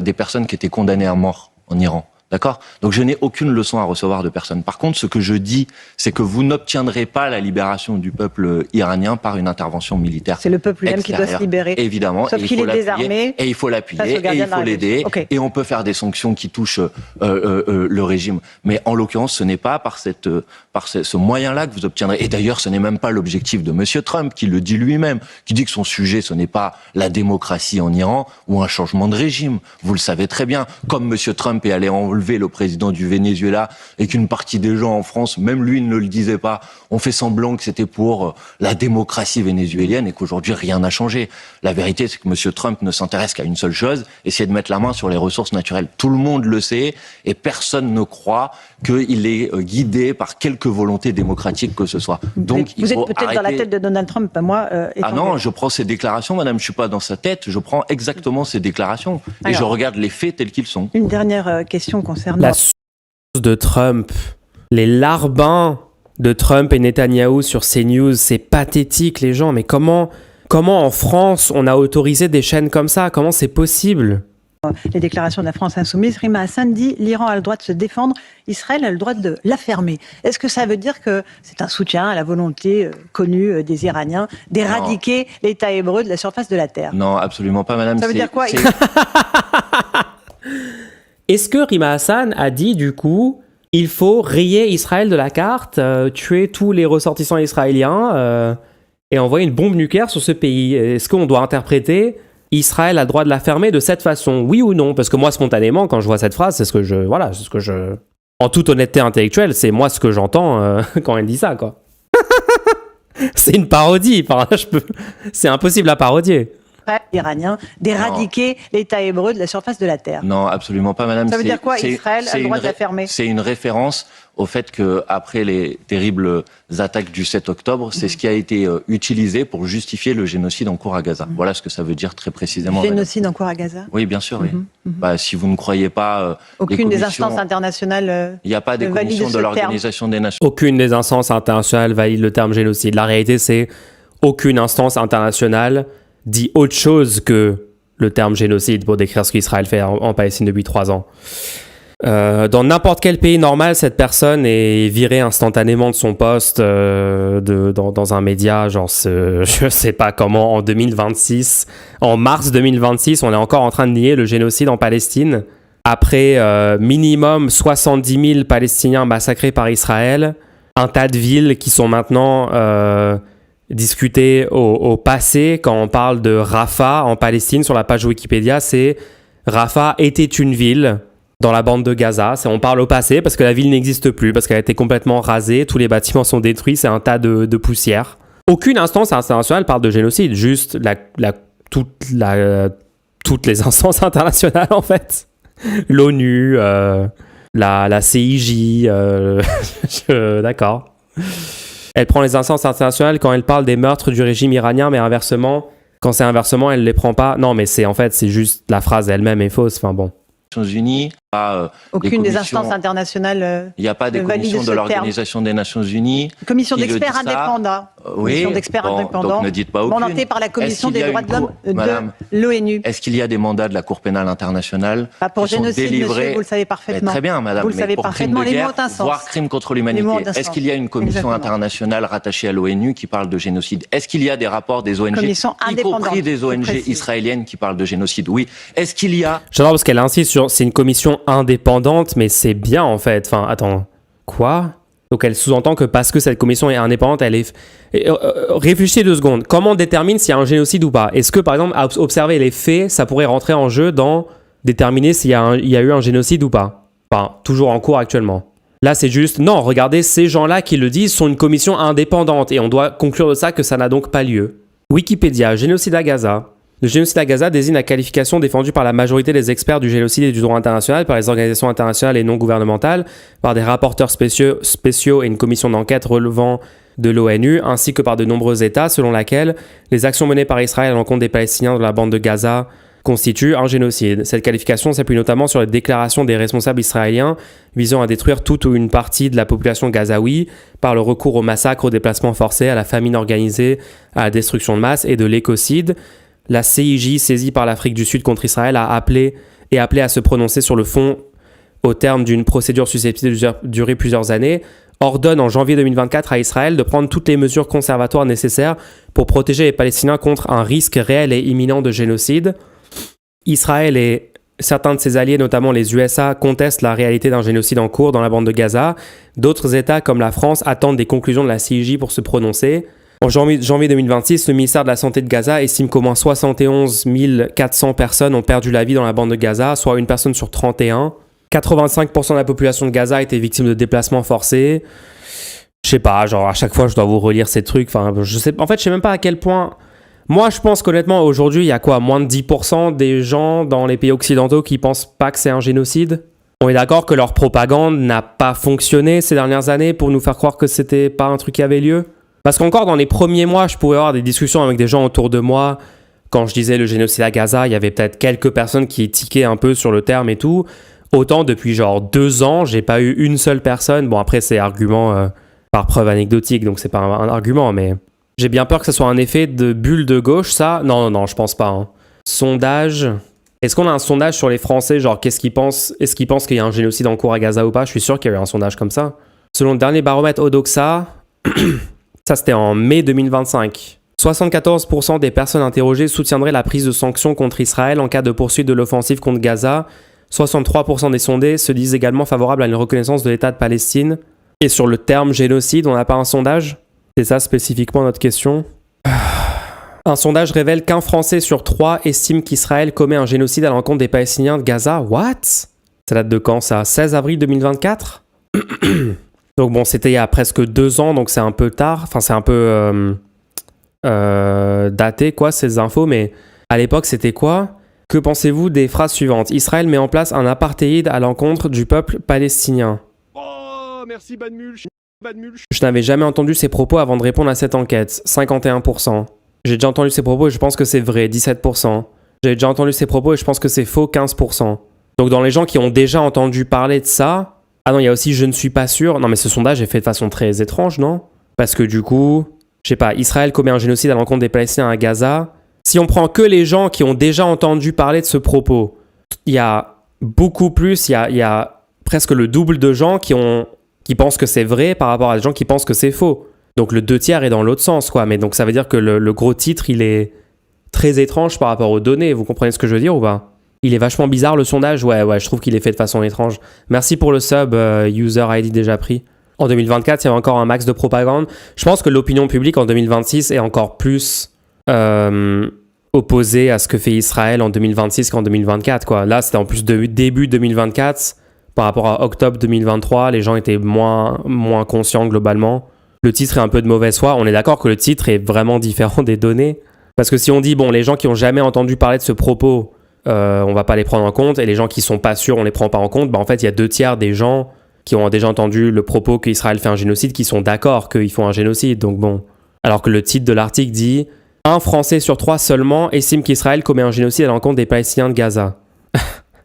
S2: des personnes qui étaient condamnées à mort en Iran. D'accord? Donc je n'ai aucune leçon à recevoir de personne. Par contre, ce que je dis, c'est que vous n'obtiendrez pas la libération du peuple iranien par une intervention militaire.
S3: C'est le peuple lui-même qui doit se libérer.
S2: Évidemment.
S3: Sauf qu'il est désarmé.
S2: Et il faut l'appuyer, et il faut l'aider.
S3: Okay.
S2: Et on peut faire des sanctions qui touchent le régime. Mais en l'occurrence, ce n'est pas par ce moyen-là que vous obtiendrez. Et d'ailleurs, ce n'est même pas l'objectif de Monsieur Trump, qui le dit lui-même, qui dit que son sujet, ce n'est pas la démocratie en Iran ou un changement de régime. Vous le savez très bien. Comme Monsieur Trump est allé enlever le président du Venezuela et qu'une partie des gens en France, même lui ne le disait pas, ont fait semblant que c'était pour la démocratie vénézuélienne et qu'aujourd'hui rien n'a changé. La vérité, c'est que M. Trump ne s'intéresse qu'à une seule chose, essayer de mettre la main sur les ressources naturelles. Tout le monde le sait et personne ne croit qu'il est guidé par quelque volonté démocratique que ce soit. Donc,
S3: vous êtes peut-être dans la tête de Donald Trump, pas moi.
S2: Ah non, je prends ses déclarations, madame, je ne suis pas dans sa tête, je prends exactement ses déclarations et je regarde les faits tels qu'ils sont.
S3: Une dernière question concernant...
S1: La source de Trump, les larbins de Trump et Netanyahou sur CNews, c'est pathétique les gens, mais comment en France on a autorisé des chaînes comme ça? Comment c'est possible?
S3: Les déclarations de la France insoumise, Rima Hassan dit l'Iran a le droit de se défendre, Israël a le droit de l'affermer. Est-ce que ça veut dire que c'est un soutien à la volonté connue des Iraniens d'éradiquer l'État hébreu de la surface de la terre?
S2: Non, absolument pas, madame.
S3: Ça veut dire quoi?
S1: Est-ce que Rima Hassan a dit du coup il faut rayer Israël de la carte, tuer tous les ressortissants israéliens et envoyer une bombe nucléaire sur ce pays? Est-ce qu'on doit interpréter Israël a le droit de la fermer de cette façon, oui ou non? Parce que moi, spontanément, quand je vois cette phrase, c'est ce que je... En toute honnêteté intellectuelle, c'est moi ce que j'entends quand elle dit ça, quoi. C'est une parodie, c'est impossible à parodier.
S3: Iranien d'éradiquer l'État hébreu de la surface de la terre.
S2: Non, absolument pas, madame.
S3: Ça veut dire quoi, Israël a le droit de la fermer?
S2: C'est une référence au fait qu'après les terribles attaques du 7 octobre, c'est ce qui a été utilisé pour justifier le génocide en cours à Gaza. Voilà ce que ça veut dire très précisément.
S3: Génocide en cours à Gaza?
S2: Oui, bien sûr, oui. Bah, si vous ne croyez pas...
S3: Aucune des instances internationales...
S2: Il n'y a pas des commissions de l'Organisation des Nations...
S1: Aucune des instances internationales valide le terme génocide. La réalité, c'est aucune instance internationale dit autre chose que le terme génocide pour décrire ce qu'Israël fait en Palestine depuis 3 ans. Dans n'importe quel pays normal, cette personne est virée instantanément de son poste dans un média, genre je sais pas comment, en 2026. En mars 2026, on est encore en train de nier le génocide en Palestine. Après minimum 70 000 Palestiniens massacrés par Israël, un tas de villes qui sont maintenant... discuté au passé, quand on parle de Rafah en Palestine, sur la page Wikipédia, c'est Rafah était une ville dans la bande de Gaza. On parle au passé parce que la ville n'existe plus, parce qu'elle a été complètement rasée, tous les bâtiments sont détruits, c'est un tas de poussière. Aucune instance internationale parle de génocide, juste toutes les instances internationales en fait. L'ONU, la CIJ, d'accord. Elle prend les instances internationales quand elle parle des meurtres du régime iranien, mais inversement, quand c'est inversement, elle les prend pas. Non, mais c'est juste la phrase elle-même est fausse. Enfin bon.
S2: Les Nations Unies,
S3: aucune des instances internationales.
S2: Il n'y a pas des commissions de l'Organisation des Nations Unies.
S3: Commission d'experts indépendants.
S2: Oui,
S3: commission d'experts indépendants.
S2: Donc ne dites pas aucune.
S3: Mandatée par la Commission des droits de l'homme de l'ONU.
S2: Est-ce qu'il y a des mandats de la Cour pénale internationale
S3: pour génocide, monsieur, vous le savez parfaitement.
S2: Très bien, madame.
S3: Vous le savez
S2: pour
S3: parfaitement.
S2: crime de
S3: Les
S2: guerre,
S3: mots ont un sens.
S2: voire crime contre l'humanité. Est-ce qu'il y a une commission internationale rattachée à l'ONU qui parle de génocide? Est-ce qu'il y a des rapports des ONG, y compris des ONG israéliennes qui parlent de génocide? Oui. Est-ce qu'il y a...
S1: J'adore parce qu'elle insiste sur c'est une commission indépendante, mais c'est bien en fait. Enfin, attends, quoi? Donc elle sous-entend que parce que cette commission est indépendante, elle est... réfléchissez 2 secondes. Comment on détermine s'il y a un génocide ou pas? Est-ce que par exemple, à observer les faits, ça pourrait rentrer en jeu dans déterminer s'il y a eu un génocide ou pas? Enfin, toujours en cours actuellement. Là, c'est juste, non, regardez, ces gens-là qui le disent sont une commission indépendante et on doit conclure de ça que ça n'a donc pas lieu. Wikipédia, génocide à Gaza. Le génocide à Gaza désigne la qualification défendue par la majorité des experts du génocide et du droit international, par les organisations internationales et non gouvernementales, par des rapporteurs spéciaux et une commission d'enquête relevant de l'ONU, ainsi que par de nombreux États, selon laquelle les actions menées par Israël à l'encontre des Palestiniens dans la bande de Gaza constituent un génocide. Cette qualification s'appuie notamment sur les déclarations des responsables israéliens visant à détruire toute ou une partie de la population gazaoui par le recours au massacre, au déplacement forcé, à la famine organisée, à la destruction de masse et de l'écocide. La CIJ, saisie par l'Afrique du Sud contre Israël, a appelé à se prononcer sur le fond au terme d'une procédure susceptible de durer plusieurs années, ordonne en janvier 2024 à Israël de prendre toutes les mesures conservatoires nécessaires pour protéger les Palestiniens contre un risque réel et imminent de génocide. Israël et certains de ses alliés, notamment les USA, contestent la réalité d'un génocide en cours dans la bande de Gaza. D'autres États, comme la France, attendent des conclusions de la CIJ pour se prononcer. En janvier 2026, le ministère de la Santé de Gaza estime qu'au moins 71 400 personnes ont perdu la vie dans la bande de Gaza, soit une personne sur 31. 85% de la population de Gaza a été victime de déplacements forcés. Je sais pas, genre à chaque fois je dois vous relire ces trucs. Enfin, je sais même pas à quel point... Moi, je pense qu'honnêtement, aujourd'hui, il y a quoi, moins de 10% des gens dans les pays occidentaux qui pensent pas que c'est un génocide? On est d'accord que leur propagande n'a pas fonctionné ces dernières années pour nous faire croire que c'était pas un truc qui avait lieu? Parce qu'encore dans les premiers mois, je pouvais avoir des discussions avec des gens autour de moi. Quand je disais le génocide à Gaza, il y avait peut-être quelques personnes qui tiquaient un peu sur le terme et tout. Autant depuis genre 2 ans, j'ai pas eu une seule personne. Bon, après, c'est argument par preuve anecdotique, donc c'est pas un argument, mais j'ai bien peur que ce soit un effet de bulle de gauche, ça. Non, je pense pas. Sondage Est-ce qu'on a un sondage sur les Français, genre qu'est-ce qu'ils pensent? Est-ce qu'ils pensent qu'il y a un génocide en cours à Gaza ou pas? Je suis sûr qu'il y a eu un sondage comme ça. Selon le dernier baromètre Odoxa, ça c'était en mai 2025, 74% des personnes interrogées soutiendraient la prise de sanctions contre Israël en cas de poursuite de l'offensive contre Gaza. 63% des sondés se disent également favorables à une reconnaissance de l'État de Palestine. Et sur le terme génocide, on n'a pas un sondage? C'est ça spécifiquement notre question. Un sondage révèle qu'un Français sur 3 estime qu'Israël commet un génocide à l'encontre des Palestiniens de Gaza. What? Ça date de quand ça? 16 avril 2024? Donc bon, c'était il y a presque 2 ans, donc c'est un peu tard. Enfin, c'est un peu daté, quoi, ces infos. Mais à l'époque, c'était quoi? Que pensez-vous des phrases suivantes? Israël met en place un apartheid à l'encontre du peuple palestinien.
S4: Oh, merci Badmulch.
S1: Je n'avais jamais entendu ces propos avant de répondre à cette enquête. 51%. J'ai déjà entendu ces propos et je pense que c'est vrai. 17%. J'ai déjà entendu ces propos et je pense que c'est faux. 15%. Donc dans les gens qui ont déjà entendu parler de ça... Ah non, il y a aussi je ne suis pas sûr. Non mais ce sondage est fait de façon très étrange, non? Parce que du coup, je sais pas, Israël commet un génocide à l'encontre des Palestiniens à Gaza. Si on prend que les gens qui ont déjà entendu parler de ce propos, il y a beaucoup plus, il y a presque le double de gens qui pensent que c'est vrai par rapport à des gens qui pensent que c'est faux. Donc le 2/3 est dans l'autre sens, quoi. Mais donc ça veut dire que le gros titre, il est très étrange par rapport aux données. Vous comprenez ce que je veux dire ou pas? Il est vachement bizarre le sondage. Ouais, je trouve qu'il est fait de façon étrange. Merci pour le sub, user ID déjà pris. En 2024, il y avait encore un max de propagande. Je pense que l'opinion publique en 2026 est encore plus opposée à ce que fait Israël en 2026 qu'en 2024, quoi. Là, c'était en plus début 2024. Par rapport à octobre 2023, les gens étaient moins conscients globalement. Le titre est un peu de mauvaise foi. On est d'accord que le titre est vraiment différent des données. Parce que si on dit, bon, les gens qui n'ont jamais entendu parler de ce propos, on va pas les prendre en compte, et les gens qui sont pas sûrs, on les prend pas en compte, bah en fait, il y a 2/3 des gens qui ont déjà entendu le propos qu'Israël fait un génocide, qui sont d'accord qu'ils font un génocide. Donc bon. Alors que le titre de l'article dit « Un Français sur 3 seulement estime qu'Israël commet un génocide à l'encontre des Palestiniens de Gaza. »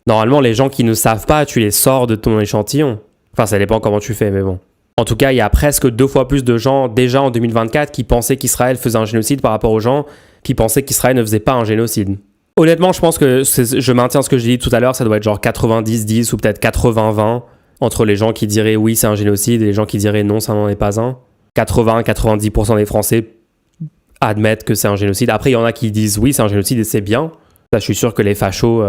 S1: Normalement, les gens qui ne savent pas, tu les sors de ton échantillon. Enfin, ça dépend comment tu fais, mais bon. En tout cas, il y a presque 2 fois plus de gens, déjà en 2024, qui pensaient qu'Israël faisait un génocide par rapport aux gens qui pensaient qu'Israël ne faisait pas un génocide. Honnêtement, je pense que je maintiens ce que j'ai dit tout à l'heure, ça doit être genre 90-10 ou peut-être 80-20 entre les gens qui diraient oui, c'est un génocide et les gens qui diraient non, ça n'en est pas un. 80-90% des Français admettent que c'est un génocide. Après, il y en a qui disent oui, c'est un génocide et c'est bien. Là, je suis sûr que les fachos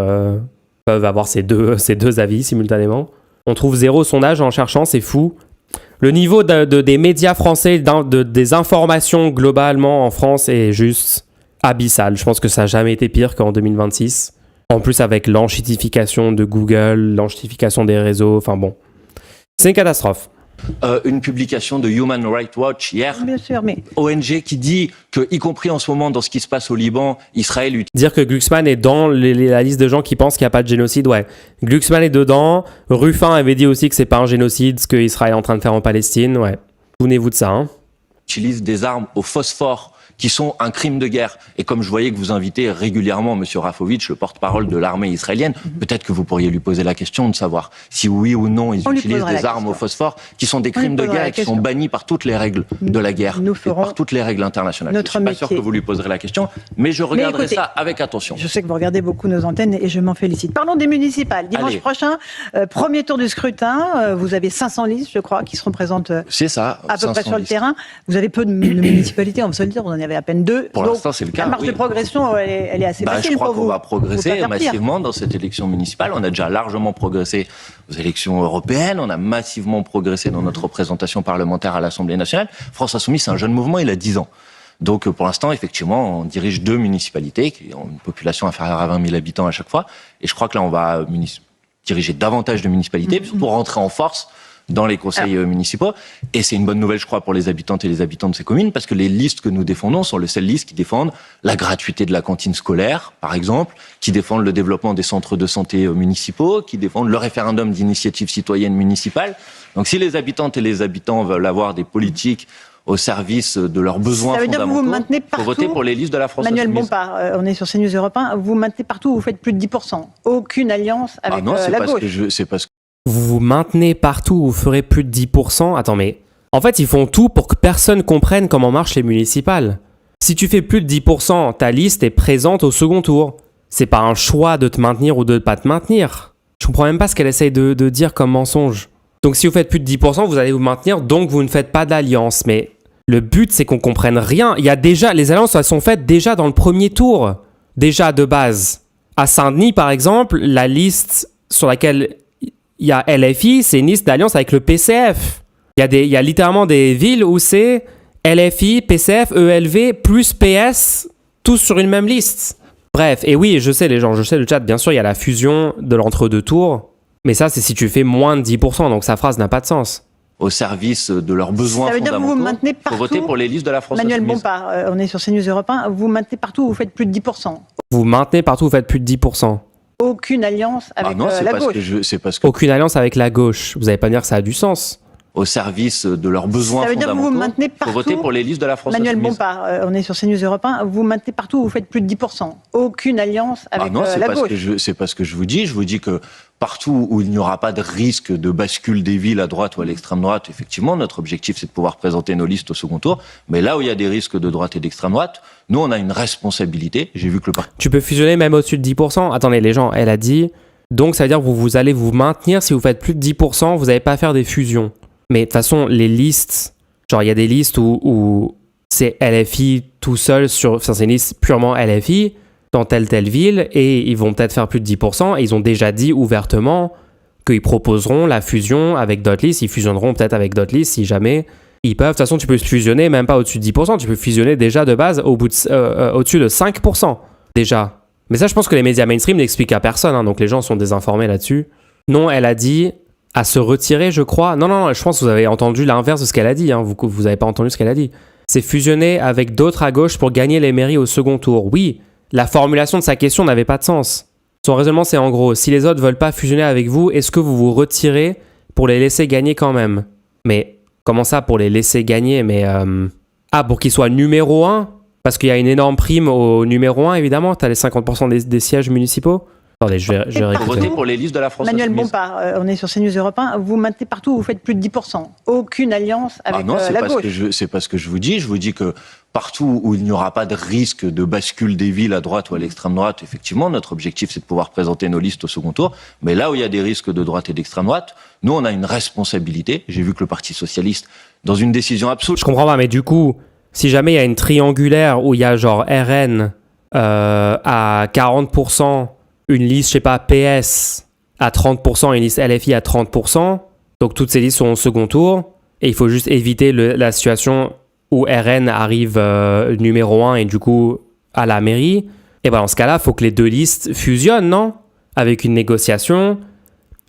S1: peuvent avoir ces deux avis simultanément. On trouve 0 sondage en cherchant, c'est fou. Le niveau des médias français, des informations globalement en France est juste abyssal. Je pense que ça n'a jamais été pire qu'en 2026. En plus, avec l'enchitification de Google, l'enchitification des réseaux, enfin bon. C'est une catastrophe.
S2: Une publication de Human Rights Watch hier,
S3: Bien sûr, mais...
S2: ONG qui dit que, y compris en ce moment dans ce qui se passe au Liban, Israël utilise...
S1: Dire que Glucksmann est dans la liste de gens qui pensent qu'il n'y a pas de génocide, ouais. Glucksmann est dedans. Ruffin avait dit aussi que c'est pas un génocide ce qu'Israël est en train de faire en Palestine, ouais. Souvenez-vous de ça, hein.
S2: utilise des armes au phosphore qui sont un crime de guerre. Et comme je voyais que vous invitez régulièrement M. Rafovitch, le porte-parole de l'armée israélienne, peut-être que vous pourriez lui poser la question de savoir si oui ou non ils utilisent des armes au phosphore qui sont des crimes de guerre et qui sont bannis par toutes les règles de la guerre, et par toutes les règles internationales. Je ne suis pas sûr que vous lui poserez la question, mais je regarderai ça avec attention.
S3: Je sais que vous regardez beaucoup nos antennes et je m'en félicite. Parlons des municipales. Dimanche prochain, premier tour du scrutin. Vous avez 500 listes, je crois, qui seront présentes
S2: c'est ça,
S3: à peu près sur le terrain. Vous avez peu de municipalités, on va se le dire, vous en avez à peine 2.
S2: Pour l'instant, c'est le cas.
S3: La marge de progression, elle est assez facile
S2: pour vous. Je crois qu'on va
S3: Faut
S2: progresser
S3: pas
S2: massivement dans cette élection municipale. On a déjà largement progressé aux élections européennes. On a massivement progressé dans notre représentation parlementaire à l'Assemblée nationale. France Insoumise, c'est un jeune mouvement, il a 10 ans. Donc, pour l'instant, effectivement, on dirige 2 municipalités qui ont une population inférieure à 20 000 habitants à chaque fois. Et je crois que là, on va diriger davantage de municipalités pour rentrer en force dans les conseils municipaux. Et c'est une bonne nouvelle, je crois, pour les habitantes et les habitants de ces communes, parce que les listes que nous défendons sont les seules listes qui défendent la gratuité de la cantine scolaire, par exemple, qui défendent le développement des centres de santé municipaux, qui défendent le référendum d'initiative citoyenne municipale. Donc si les habitantes et les habitants veulent avoir des politiques au service de leurs besoins fondamentaux, il faut voter pour les listes de la France
S3: Manuel
S2: Insoumise.
S3: Bompard, on est sur CNews Europe 1, vous maintenez partout, vous faites plus de 10%. Aucune alliance avec la gauche.
S2: C'est parce que
S1: Vous vous maintenez partout, vous ferez plus de 10%. Attends, mais en fait, ils font tout pour que personne comprenne comment marchent les municipales. Si tu fais plus de 10%, ta liste est présente au second tour. C'est pas un choix de te maintenir ou de pas te maintenir. Je comprends même pas ce qu'elle essaye de dire comme mensonge. Donc si vous faites plus de 10%, vous allez vous maintenir, donc vous ne faites pas d'alliance. Mais le but, c'est qu'on comprenne rien. Il y a déjà, les alliances, elles sont faites déjà dans le premier tour. Déjà de base. À Saint-Denis, par exemple, la liste sur laquelle il y a LFI, c'est une liste d'alliance avec le PCF. Il y a littéralement des villes où c'est LFI, PCF, ELV, plus PS, tous sur une même liste. Bref, et oui, je sais les gens, je sais le chat, bien sûr, il y a la fusion de l'entre-deux tours, mais ça, c'est si tu fais moins de 10%, donc sa phrase n'a pas de sens.
S2: Au service de leurs besoins
S3: Ça veut dire que vous
S2: fondamentaux,
S3: vous maintenez
S2: faut
S3: partout.
S2: voter pour les listes de la France
S3: Manuel
S2: Insoumise.
S3: Bompard, on est sur CNews Europe 1, vous vous maintenez partout où vous faites plus de 10%.
S1: Vous maintenez partout, vous faites plus de 10%.
S3: Aucune alliance avec
S2: non, c'est
S3: la
S2: parce
S3: gauche.
S2: que c'est parce que
S1: Aucune alliance avec la gauche. Vous n'allez pas me dire que ça a du sens.
S2: au service de leurs besoins
S3: Ça veut dire que vous
S2: fondamentaux,
S3: vous maintenez
S2: faut voter
S3: partout.
S2: pour les listes de la France
S3: Manuel
S2: Insoumise.
S3: Bompard, on est sur CNews Europe 1, vous vous maintenez partout où vous faites plus de 10%. Aucune alliance avec
S2: non, c'est
S3: la
S2: pas
S3: gauche.
S2: c'est pas ce que je vous dis. Je vous dis que partout où il n'y aura pas de risque de bascule des villes à droite ou à l'extrême droite, effectivement, notre objectif, c'est de pouvoir présenter nos listes au second tour. Mais là où il y a des risques de droite et d'extrême droite, nous, on a une responsabilité. J'ai vu que le parti...
S1: Tu peux fusionner même au-dessus de 10%. Attendez, les gens, elle a dit... Donc, ça veut dire que vous allez vous maintenir si vous faites plus de 10%, vous n'allez pas faire des fusions. Mais de toute façon, les listes... Genre, il y a des listes où c'est LFI tout seul sur... Enfin, c'est une liste purement LFI dans telle ville et ils vont peut-être faire plus de 10%. Et ils ont déjà dit ouvertement qu'ils proposeront la fusion avec d'autres listes. Ils fusionneront peut-être avec d'autres listes si jamais ils peuvent. De toute façon, tu peux fusionner même pas au-dessus de 10%. Tu peux fusionner déjà de base au-dessus de 5% déjà. Mais ça, je pense que les médias mainstream n'expliquent à personne. Hein, donc les gens sont désinformés là-dessus. Non, elle a dit à se retirer, je crois. Non, je pense que vous avez entendu l'inverse de ce qu'elle a dit. Hein. Vous n'avez pas entendu ce qu'elle a dit. C'est fusionner avec d'autres à gauche pour gagner les mairies au second tour. Oui, la formulation de sa question n'avait pas de sens. Son raisonnement, c'est en gros, si les autres veulent pas fusionner avec vous, est-ce que vous vous retirez pour les laisser gagner quand même? Mais comment ça, pour les laisser gagner? Mais pour qu'ils soient numéro 1? Parce qu'il y a une énorme prime au numéro 1, évidemment. Tu as les 50% des sièges municipaux. Attendez, je vais
S2: Faut voter
S1: réécouter.
S2: pour les listes de la France
S3: Manuel
S2: Insoumise.
S3: Bompard, on est sur CNews Europe 1, vous vous maintenez partout où vous faites plus de 10%. Aucune alliance avec
S2: non, c'est
S3: la
S2: pas
S3: gauche.
S2: c'est pas ce que je vous dis. Je vous dis que partout où il n'y aura pas de risque de bascule des villes à droite ou à l'extrême droite, effectivement, notre objectif, c'est de pouvoir présenter nos listes au second tour. Mais là où il y a des risques de droite et d'extrême droite, nous, on a une responsabilité. J'ai vu que le Parti socialiste, dans une décision absolue...
S1: Je comprends pas, mais du coup, si jamais il y a une triangulaire où il y a genre RN à 40%, une liste, je sais pas, PS à 30%, une liste LFI à 30%, donc toutes ces listes sont au second tour, et il faut juste éviter la situation où RN arrive numéro 1 et du coup à la mairie, et ben dans ce cas-là, il faut que les deux listes fusionnent, non? Avec une négociation,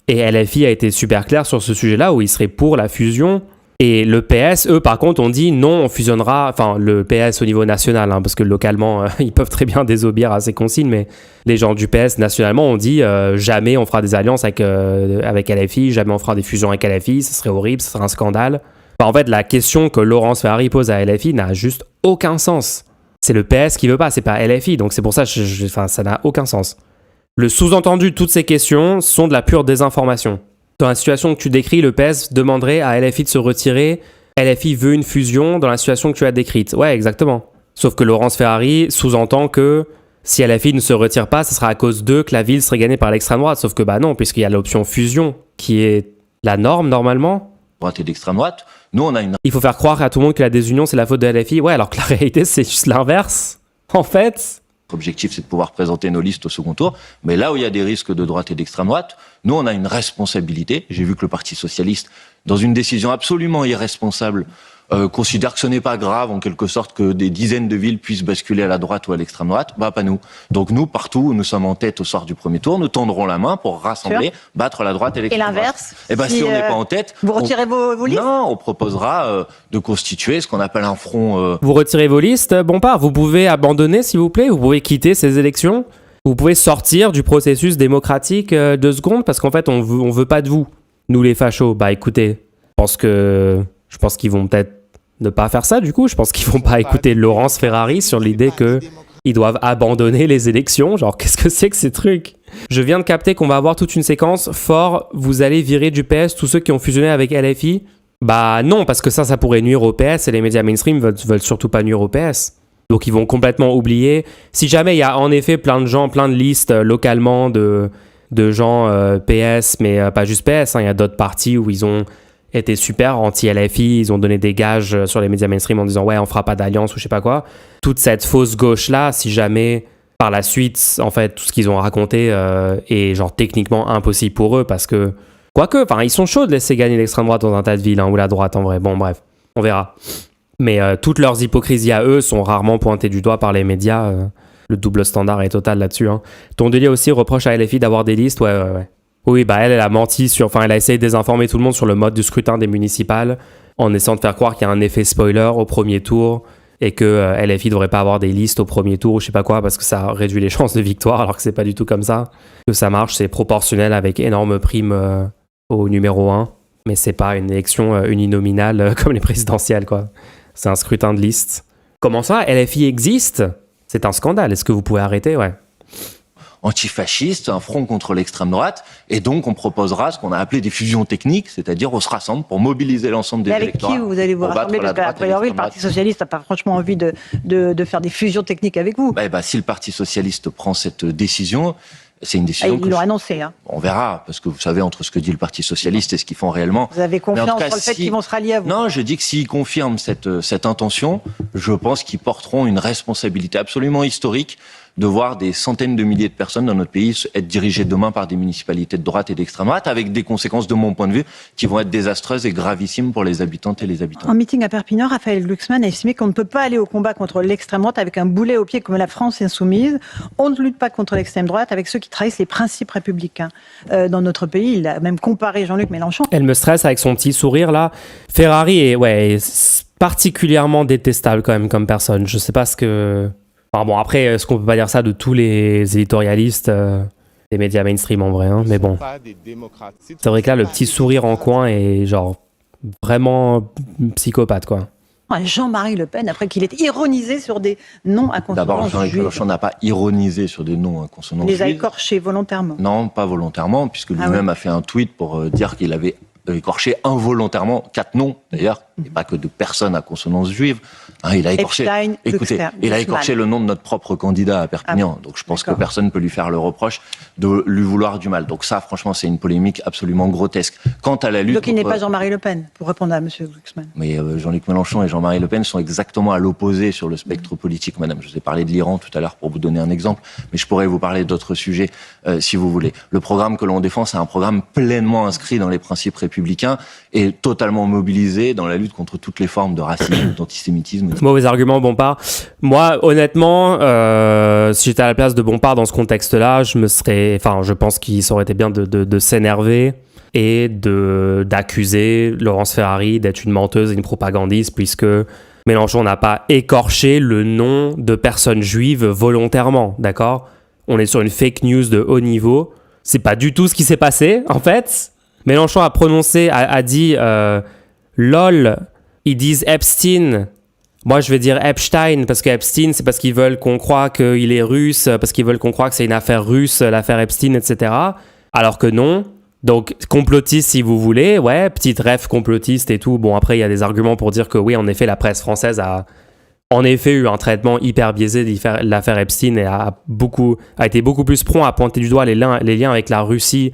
S1: et LFI a été super clair sur ce sujet-là, où il serait pour la fusion. Et le PS, eux, par contre, ont dit non, on fusionnera, enfin, le PS au niveau national, hein, parce que localement, ils peuvent très bien désobéir à ces consignes, mais les gens du PS nationalement ont dit jamais on fera des alliances avec LFI, jamais on fera des fusions avec LFI, ça serait horrible, ça serait un scandale. Enfin, en fait, la question que Laurence Ferrari pose à LFI n'a juste aucun sens. C'est le PS qui veut pas, c'est pas LFI, donc c'est pour ça que ça n'a aucun sens. Le sous-entendu de toutes ces questions sont de la pure désinformation. Dans la situation que tu décris, le PS demanderait à LFI de se retirer. LFI veut une fusion dans la situation que tu as décrite. Ouais, exactement. Sauf que Laurence Ferrari sous-entend que si LFI ne se retire pas, ce sera à cause d'eux que la ville serait gagnée par l'extrême droite. Sauf que bah non, puisqu'il y a l'option fusion qui est la norme normalement.
S2: droite et d'extrême droite, nous, on a une
S1: Il faut faire croire à tout le monde que la désunion, c'est la faute de LFI. Ouais, alors que la réalité, c'est juste l'inverse. En fait...
S2: L'objectif, c'est de pouvoir présenter nos listes au second tour. Mais là où il y a des risques de droite et d'extrême droite, nous, on a une responsabilité. J'ai vu que le Parti socialiste, dans une décision absolument irresponsable, considère que ce n'est pas grave, en quelque sorte, que des dizaines de villes puissent basculer à la droite ou à l'extrême droite. Bah, pas nous. Donc nous, partout où nous sommes en tête au soir du premier tour, nous tendrons la main pour rassembler, battre la droite et
S3: Et
S2: l'extrême droite.
S3: l'inverse,
S2: Eh ben, si on n'est pas en tête...
S3: vous retirez vos listes?
S2: Non, on proposera de constituer ce qu'on appelle un front...
S1: Vous retirez vos listes, Bompard. Vous pouvez abandonner, s'il vous plaît. Vous pouvez quitter ces élections. Vous pouvez sortir du processus démocratique 2 secondes parce qu'en fait, on veut pas de vous. Nous, les fachos. Bah, écoutez, je pense qu'ils vont peut-être ne pas faire ça, du coup. Je pense qu'ils vont pas écouter Laurence Ferrari sur l'idée qu'ils doivent abandonner les élections. Genre, qu'est-ce que c'est que ces trucs? Je viens de capter qu'on va avoir toute une séquence. Fort, vous allez virer du PS tous ceux qui ont fusionné avec LFI. Bah non, parce que ça pourrait nuire au PS et les médias mainstream veulent surtout pas nuire au PS. Donc ils vont complètement oublier. Si jamais il y a en effet plein de gens, plein de listes localement de gens PS, mais pas juste PS, il y a d'autres partis où ils ont été super anti-LFI, ils ont donné des gages sur les médias mainstream en disant ouais on fera pas d'alliance ou je sais pas quoi. Toute cette fausse gauche-là, si jamais par la suite, en fait, tout ce qu'ils ont raconté est genre techniquement impossible pour eux parce que, quoique, ils sont chauds de laisser gagner l'extrême droite dans un tas de villes, ou la droite en vrai. Bon bref, on verra. Mais toutes leurs hypocrisies à eux sont rarement pointées du doigt par les médias. Le double standard est total là-dessus. Hein. Tondelier aussi reproche à LFI d'avoir des listes. Ouais. Oui, elle a menti elle a essayé de désinformer tout le monde sur le mode du scrutin des municipales en essayant de faire croire qu'il y a un effet spoiler au premier tour et que LFI devrait pas avoir des listes au premier tour ou je sais pas quoi parce que ça réduit les chances de victoire alors que c'est pas du tout comme ça. Que ça marche, c'est proportionnel avec énorme prime au numéro 1. Mais c'est pas une élection uninominale comme les présidentielles, quoi. C'est un scrutin de liste. Comment ça, LFI existe ? C'est un scandale. Est-ce que vous pouvez arrêter ? Ouais.
S2: Antifasciste, un front contre l'extrême droite, et donc on proposera ce qu'on a appelé des fusions techniques, c'est-à-dire on se rassemble pour mobiliser l'ensemble des électeurs.
S3: Avec qui vous allez vous rassembler ? Parce qu'a priori, le Parti Socialiste n'a pas franchement envie de faire des fusions techniques avec vous.
S2: Si le Parti Socialiste prend cette décision, c'est une décision
S3: ils l'ont annoncé. Hein.
S2: On verra, parce que vous savez, entre ce que dit le Parti Socialiste et ce qu'ils font réellement...
S3: Vous avez confiance sur le fait qu'ils vont se rallier à vous ?
S2: Non, je dis que s'ils confirment cette intention, je pense qu'ils porteront une responsabilité absolument historique de voir des centaines de milliers de personnes dans notre pays être dirigées demain par des municipalités de droite et d'extrême droite, avec des conséquences, de mon point de vue, qui vont être désastreuses et gravissimes pour les habitantes et les habitants.
S3: En meeting à Perpignan, Raphaël Glucksmann a estimé qu'on ne peut pas aller au combat contre l'extrême droite avec un boulet au pied comme la France insoumise. On ne lutte pas contre l'extrême droite avec ceux qui trahissent les principes républicains. Dans notre pays, il a même comparé Jean-Luc Mélenchon.
S1: Elle me stresse avec son petit sourire là. Ferrari est particulièrement détestable quand même comme personne. Je sais pas ce que... après, est-ce qu'on peut pas dire ça de tous les éditorialistes des médias mainstream en vrai, hein, mais bon. C'est vrai que là, le petit sourire en coin est genre vraiment psychopathe, quoi.
S3: Jean-Marie Le Pen, après qu'il ait ironisé sur des noms à consonance
S2: D'abord, Jean-Luc
S3: juive.
S2: Mélenchon n'a pas ironisé sur des noms à consonance
S3: Il les a
S2: juive.
S3: écorchés volontairement.
S2: Non, pas volontairement, puisque lui-même a fait un tweet pour dire qu'il avait écorché involontairement 4 noms, d'ailleurs, et pas que de personnes à consonance juive. Il a écorché, il a écorché le nom de notre propre candidat à Perpignan. Donc je pense que personne ne peut lui faire le reproche de lui vouloir du mal. Donc ça, franchement, c'est une polémique absolument grotesque. Quant à la lutte...
S3: Donc il n'est pas Jean-Marie Le Pen, pour répondre à M. Glucksmann.
S2: Mais Jean-Luc Mélenchon et Jean-Marie Le Pen sont exactement à l'opposé sur le spectre politique, madame. Je vous ai parlé de l'Iran tout à l'heure pour vous donner un exemple, mais je pourrais vous parler d'autres sujets si vous voulez. Le programme que l'on défend, c'est un programme pleinement inscrit dans les principes républicains et totalement mobilisé dans la lutte contre toutes les formes de racisme, d'antisémitisme.
S1: Mauvais argument, Bompard. Moi, honnêtement, si j'étais à la place de Bompard dans ce contexte-là, je pense qu'il aurait été bien de s'énerver et d'accuser Laurence Ferrari d'être une menteuse et une propagandiste, puisque Mélenchon n'a pas écorché le nom de personnes juives volontairement, d'accord ? On est sur une fake news de haut niveau. C'est pas du tout ce qui s'est passé, en fait. Mélenchon a dit LOL, ils disent Epstein. Moi, je vais dire Epstein, parce que Epstein, c'est parce qu'ils veulent qu'on croie qu'il est russe, parce qu'ils veulent qu'on croie que c'est une affaire russe, l'affaire Epstein, etc. Alors que non. Donc, complotiste si vous voulez, ouais, petite ref complotiste et tout. Bon, après, il y a des arguments pour dire que oui, en effet, la presse française a en effet eu un traitement hyper biaisé de l'affaire Epstein et a été beaucoup plus prompt à pointer du doigt les liens avec la Russie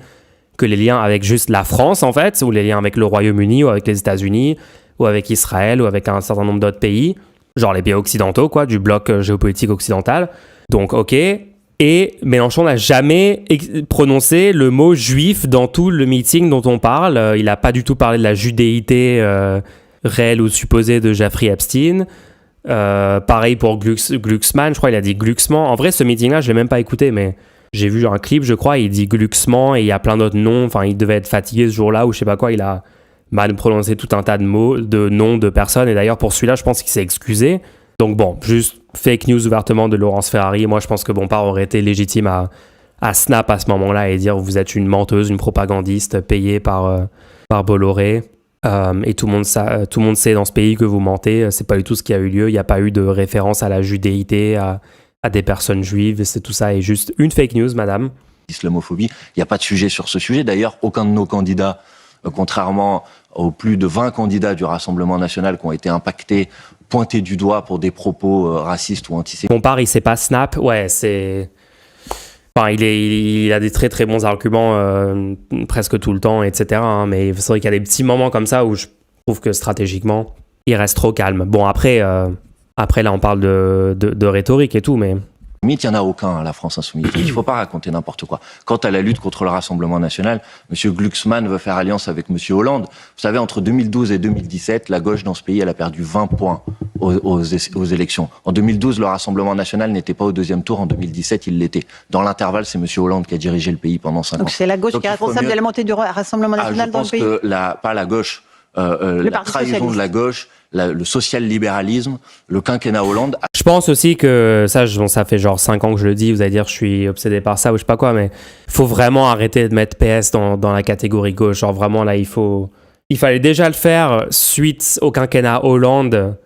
S1: que les liens avec juste la France, en fait, ou les liens avec le Royaume-Uni ou avec les États-Unis ou avec Israël ou avec un certain nombre d'autres pays, genre les pays occidentaux, quoi, du bloc géopolitique occidental. Donc, ok. Et Mélenchon n'a jamais prononcé le mot juif dans tout le meeting dont on parle. Il n'a pas du tout parlé de la judéité réelle ou supposée de Jeffrey Epstein. Pareil pour Glucksmann, je crois qu'il a dit Glucksmann. En vrai, ce meeting-là, je ne l'ai même pas écouté, mais j'ai vu un clip, je crois, il dit Glucksmann et il y a plein d'autres noms. Enfin, il devait être fatigué ce jour-là ou je sais pas quoi. Il a mal prononcé tout un tas de mots, de noms de personnes. Et d'ailleurs, pour celui-là, je pense qu'il s'est excusé. Donc bon, juste fake news ouvertement de Laurence Ferrari. Moi, je pense que Bompard aurait été légitime à snap à ce moment-là et dire vous êtes une menteuse, une propagandiste payée par Bolloré. Et tout le monde sait dans ce pays que vous mentez. C'est pas du tout ce qui a eu lieu. Il n'y a pas eu de référence à la judéité, à des personnes juives. C'est tout ça est juste une fake news, madame.
S2: Islamophobie, il n'y a pas de sujet sur ce sujet. D'ailleurs, aucun de nos candidats, contrairement aux plus de 20 candidats du Rassemblement national qui ont été impactés pointé du doigt pour des propos racistes ou antisémites.
S1: Bompard, il sait pas snap, ouais, c'est... Enfin, il a des très très bons arguments presque tout le temps, etc. hein, mais c'est vrai qu'il y a des petits moments comme ça où je trouve que stratégiquement, il reste trop calme. Bon, après là, on parle de rhétorique et tout, mais...
S2: Il n'y en a aucun à la France Insoumise. Il ne faut pas raconter n'importe quoi. Quant à la lutte contre le Rassemblement National, M. Glucksmann veut faire alliance avec M. Hollande. Vous savez, entre 2012 et 2017, la gauche dans ce pays, elle a perdu 20 points aux élections. En 2012, le Rassemblement National n'était pas au deuxième tour. En 2017, il l'était. Dans l'intervalle, c'est M. Hollande qui a dirigé le pays pendant 5 ans.
S3: Donc c'est la gauche qui est responsable de la montée du Rassemblement National dans le pays ?
S2: Je pense que pas la gauche. La trahison de la gauche, le social-libéralisme, le quinquennat Hollande.
S1: Je pense aussi que ça fait genre 5 ans que je le dis, vous allez dire je suis obsédé par ça ou je sais pas quoi, mais il faut vraiment arrêter de mettre PS dans la catégorie gauche. Genre vraiment là, il fallait déjà le faire suite au quinquennat Hollande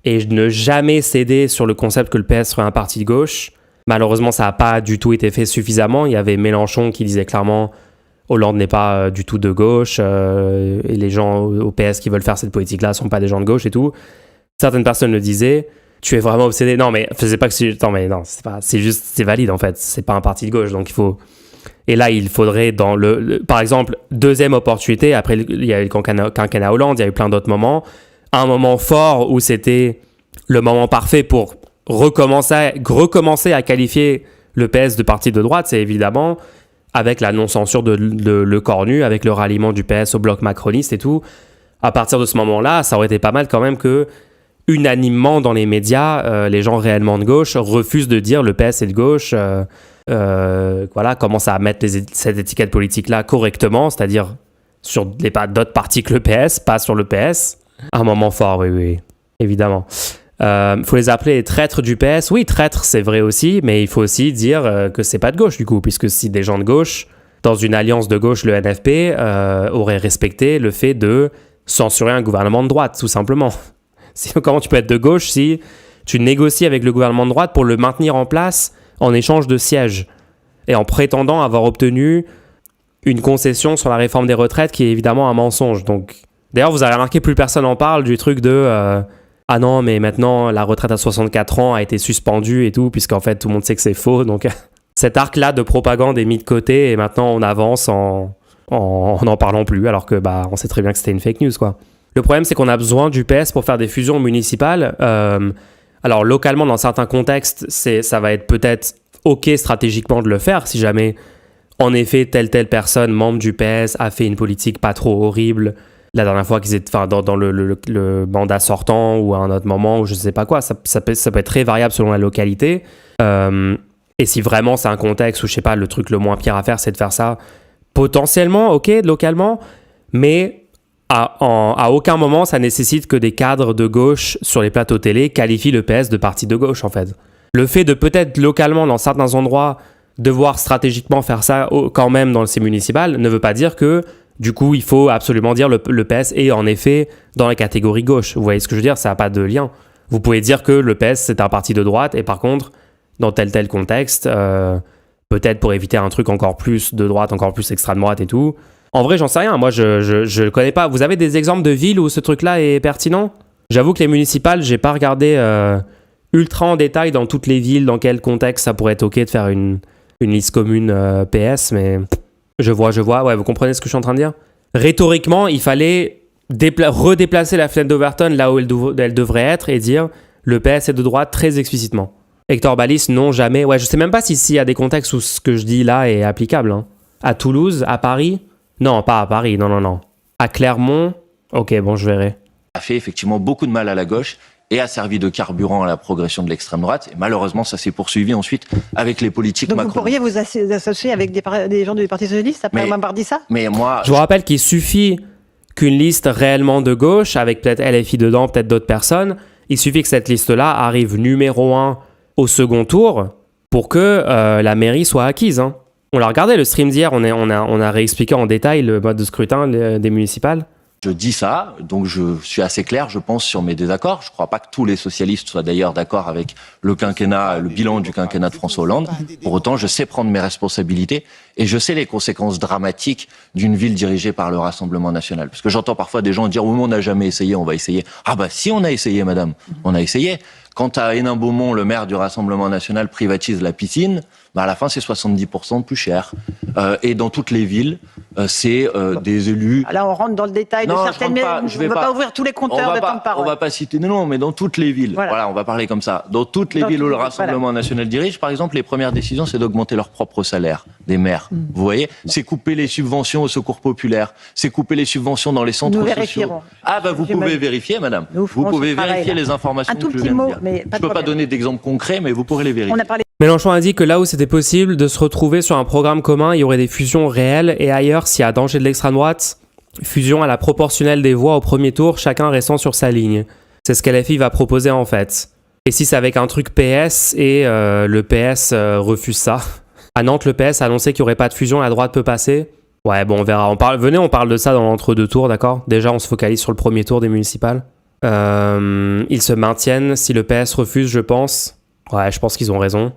S1: et ne jamais céder sur le concept que le PS serait un parti de gauche. Malheureusement, ça n'a pas du tout été fait suffisamment. Il y avait Mélenchon qui disait clairement Hollande n'est pas du tout de gauche et les gens au PS qui veulent faire cette politique-là sont pas des gens de gauche et tout. Certaines personnes le disaient. Tu es vraiment obsédé. Non, mais c'est pas que non, mais non, c'est juste, c'est valide en fait. C'est pas un parti de gauche, donc il faut. Et là, il faudrait par exemple, deuxième opportunité. Après, il y a eu le quinquennat Hollande, il y a eu plein d'autres moments. Un moment fort où c'était le moment parfait pour recommencer à qualifier le PS de parti de droite, c'est évidemment avec la non-censure de Le Cornu, avec le ralliement du PS au bloc macroniste et tout. À partir de ce moment-là, ça aurait été pas mal quand même que, unanimement dans les médias, les gens réellement de gauche refusent de dire le PS est de gauche, voilà, commencent à mettre cette étiquette politique-là correctement, c'est-à-dire sur d'autres partis que le PS, pas sur le PS. Un moment fort, oui, évidemment. Faut les appeler les traîtres du PS. Oui, traîtres, c'est vrai aussi, mais il faut aussi dire que c'est pas de gauche du coup, puisque si des gens de gauche, dans une alliance de gauche, le NFP, auraient respecté le fait de censurer un gouvernement de droite, tout simplement. Sinon, comment tu peux être de gauche si tu négocies avec le gouvernement de droite pour le maintenir en place en échange de sièges et en prétendant avoir obtenu une concession sur la réforme des retraites qui est évidemment un mensonge. Donc, d'ailleurs, vous avez remarqué, plus personne en parle du truc de ah non, mais maintenant, la retraite à 64 ans a été suspendue et tout, puisqu'en fait, tout le monde sait que c'est faux. Donc, cet arc-là de propagande est mis de côté et maintenant, on avance en n'en parlant plus, alors que on sait très bien que c'était une fake news, quoi. Le problème, c'est qu'on a besoin du PS pour faire des fusions municipales. Alors, localement, dans certains contextes, ça va être peut-être OK stratégiquement de le faire, si jamais, en effet, telle personne, membre du PS, a fait une politique pas trop horrible la dernière fois qu'ils étaient dans le mandat sortant ou à un autre moment ou je sais pas quoi, ça peut être très variable selon la localité. Et si vraiment c'est un contexte où je sais pas, le truc le moins pire à faire c'est de faire ça potentiellement, ok, localement, mais à aucun moment ça nécessite que des cadres de gauche sur les plateaux télé qualifient le PS de parti de gauche en fait. Le fait de peut-être localement dans certains endroits devoir stratégiquement faire ça quand même dans ces municipales ne veut pas dire que du coup, il faut absolument dire le PS est en effet dans la catégorie gauche. Vous voyez ce que je veux dire ? Ça n'a pas de lien. Vous pouvez dire que le PS, c'est un parti de droite et par contre, dans tel contexte, peut-être pour éviter un truc encore plus de droite, encore plus extrême droite et tout. En vrai, j'en sais rien. Moi, je ne connais pas. Vous avez des exemples de villes où ce truc-là est pertinent ? J'avoue que les municipales, j'ai pas regardé ultra en détail dans toutes les villes, dans quel contexte ça pourrait être OK de faire une liste commune PS, mais... Je vois. Ouais, vous comprenez ce que je suis en train de dire ? Rhétoriquement, il fallait redéplacer la fenêtre d'Overton là où elle devrait être et dire le PS est de droite très explicitement. Hector Balis, non, jamais. Ouais, je sais même pas s'il y a des contextes où ce que je dis là est applicable. Hein. À Toulouse, à Paris ? Non, pas à Paris, non. À Clermont ? Ok, bon, je verrai.
S2: A fait effectivement beaucoup de mal à la gauche et a servi de carburant à la progression de l'extrême droite. Et malheureusement, ça s'est poursuivi ensuite avec les politiques
S3: Donc
S2: Macron.
S3: vous pourriez vous associer avec des gens du Parti socialiste après avoir dit ça ?
S2: Mais moi...
S1: Je vous rappelle qu'il suffit qu'une liste réellement de gauche, avec peut-être LFI dedans, peut-être d'autres personnes, il suffit que cette liste-là arrive numéro 1 au second tour pour que la mairie soit acquise. Hein. On l'a regardé, le stream d'hier, on a réexpliqué en détail le mode de scrutin des municipales.
S2: Je dis ça, donc je suis assez clair, je pense, sur mes désaccords. Je ne crois pas que tous les socialistes soient d'ailleurs d'accord avec le quinquennat, le bilan du quinquennat de François Hollande. Pour autant, je sais prendre mes responsabilités et je sais les conséquences dramatiques d'une ville dirigée par le Rassemblement national. Parce que j'entends parfois des gens dire « Oui, mais on n'a jamais essayé, on va essayer ». Ah bah si, on a essayé, madame, on a essayé. Quand à Hénin-Beaumont, le maire du Rassemblement national privatise la piscine, bah à la fin, c'est 70% de plus cher. Et dans toutes les villes, c'est des élus...
S3: Là, on rentre dans le détail de certaines... Je ne vais pas ouvrir tous les compteurs de temps de parole.
S2: On ne va pas citer... Non, mais dans toutes les villes. Voilà, on va parler comme ça. Dans toutes les villes où le Rassemblement national dirige, par exemple, les premières décisions, c'est d'augmenter leur propre salaire des maires. Vous voyez, c'est couper les subventions au secours populaire, c'est couper les subventions dans les centres sociaux. Ah bah vous pouvez vérifier, madame. Vous pouvez vérifier les informations que je viens de dire. Je ne peux pas donner d'exemple concret, mais vous pourrez les vérifier.
S1: Mélenchon a dit que là où c'était possible de se retrouver sur un programme commun, il y aurait des fusions réelles, et ailleurs, s'il y a danger de l'extrême droite, fusion à la proportionnelle des voix au premier tour, chacun restant sur sa ligne. C'est ce qu'LFI va proposer en fait. Et si c'est avec un truc PS et le PS refuse ça. À Nantes, le PS a annoncé qu'il n'y aurait pas de fusion, la droite peut passer. Ouais, bon, on verra. Venez, on parle de ça dans l'entre-deux tours, d'accord ? Déjà, on se focalise sur le premier tour des municipales. Ils se maintiennent si le PS refuse, je pense. Ouais, je pense qu'ils ont raison.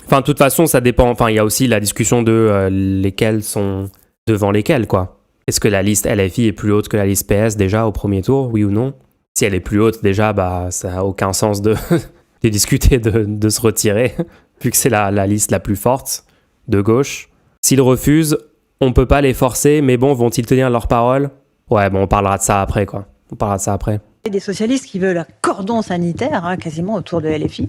S1: Enfin, de toute façon, ça dépend. Enfin, il y a aussi la discussion de lesquels sont devant lesquels, quoi. Est-ce que la liste LFI est plus haute que la liste PS déjà au premier tour, oui ou non ? Si elle est plus haute, déjà, bah, ça n'a aucun sens de discuter de se retirer, vu que c'est la liste la plus forte de gauche. S'ils refusent, on peut pas les forcer, mais bon, vont-ils tenir leur parole ? Ouais, bon, on parlera de ça après, quoi. On parlera de ça après.
S3: Il y a des socialistes qui veulent un cordon sanitaire, quasiment autour de LFI.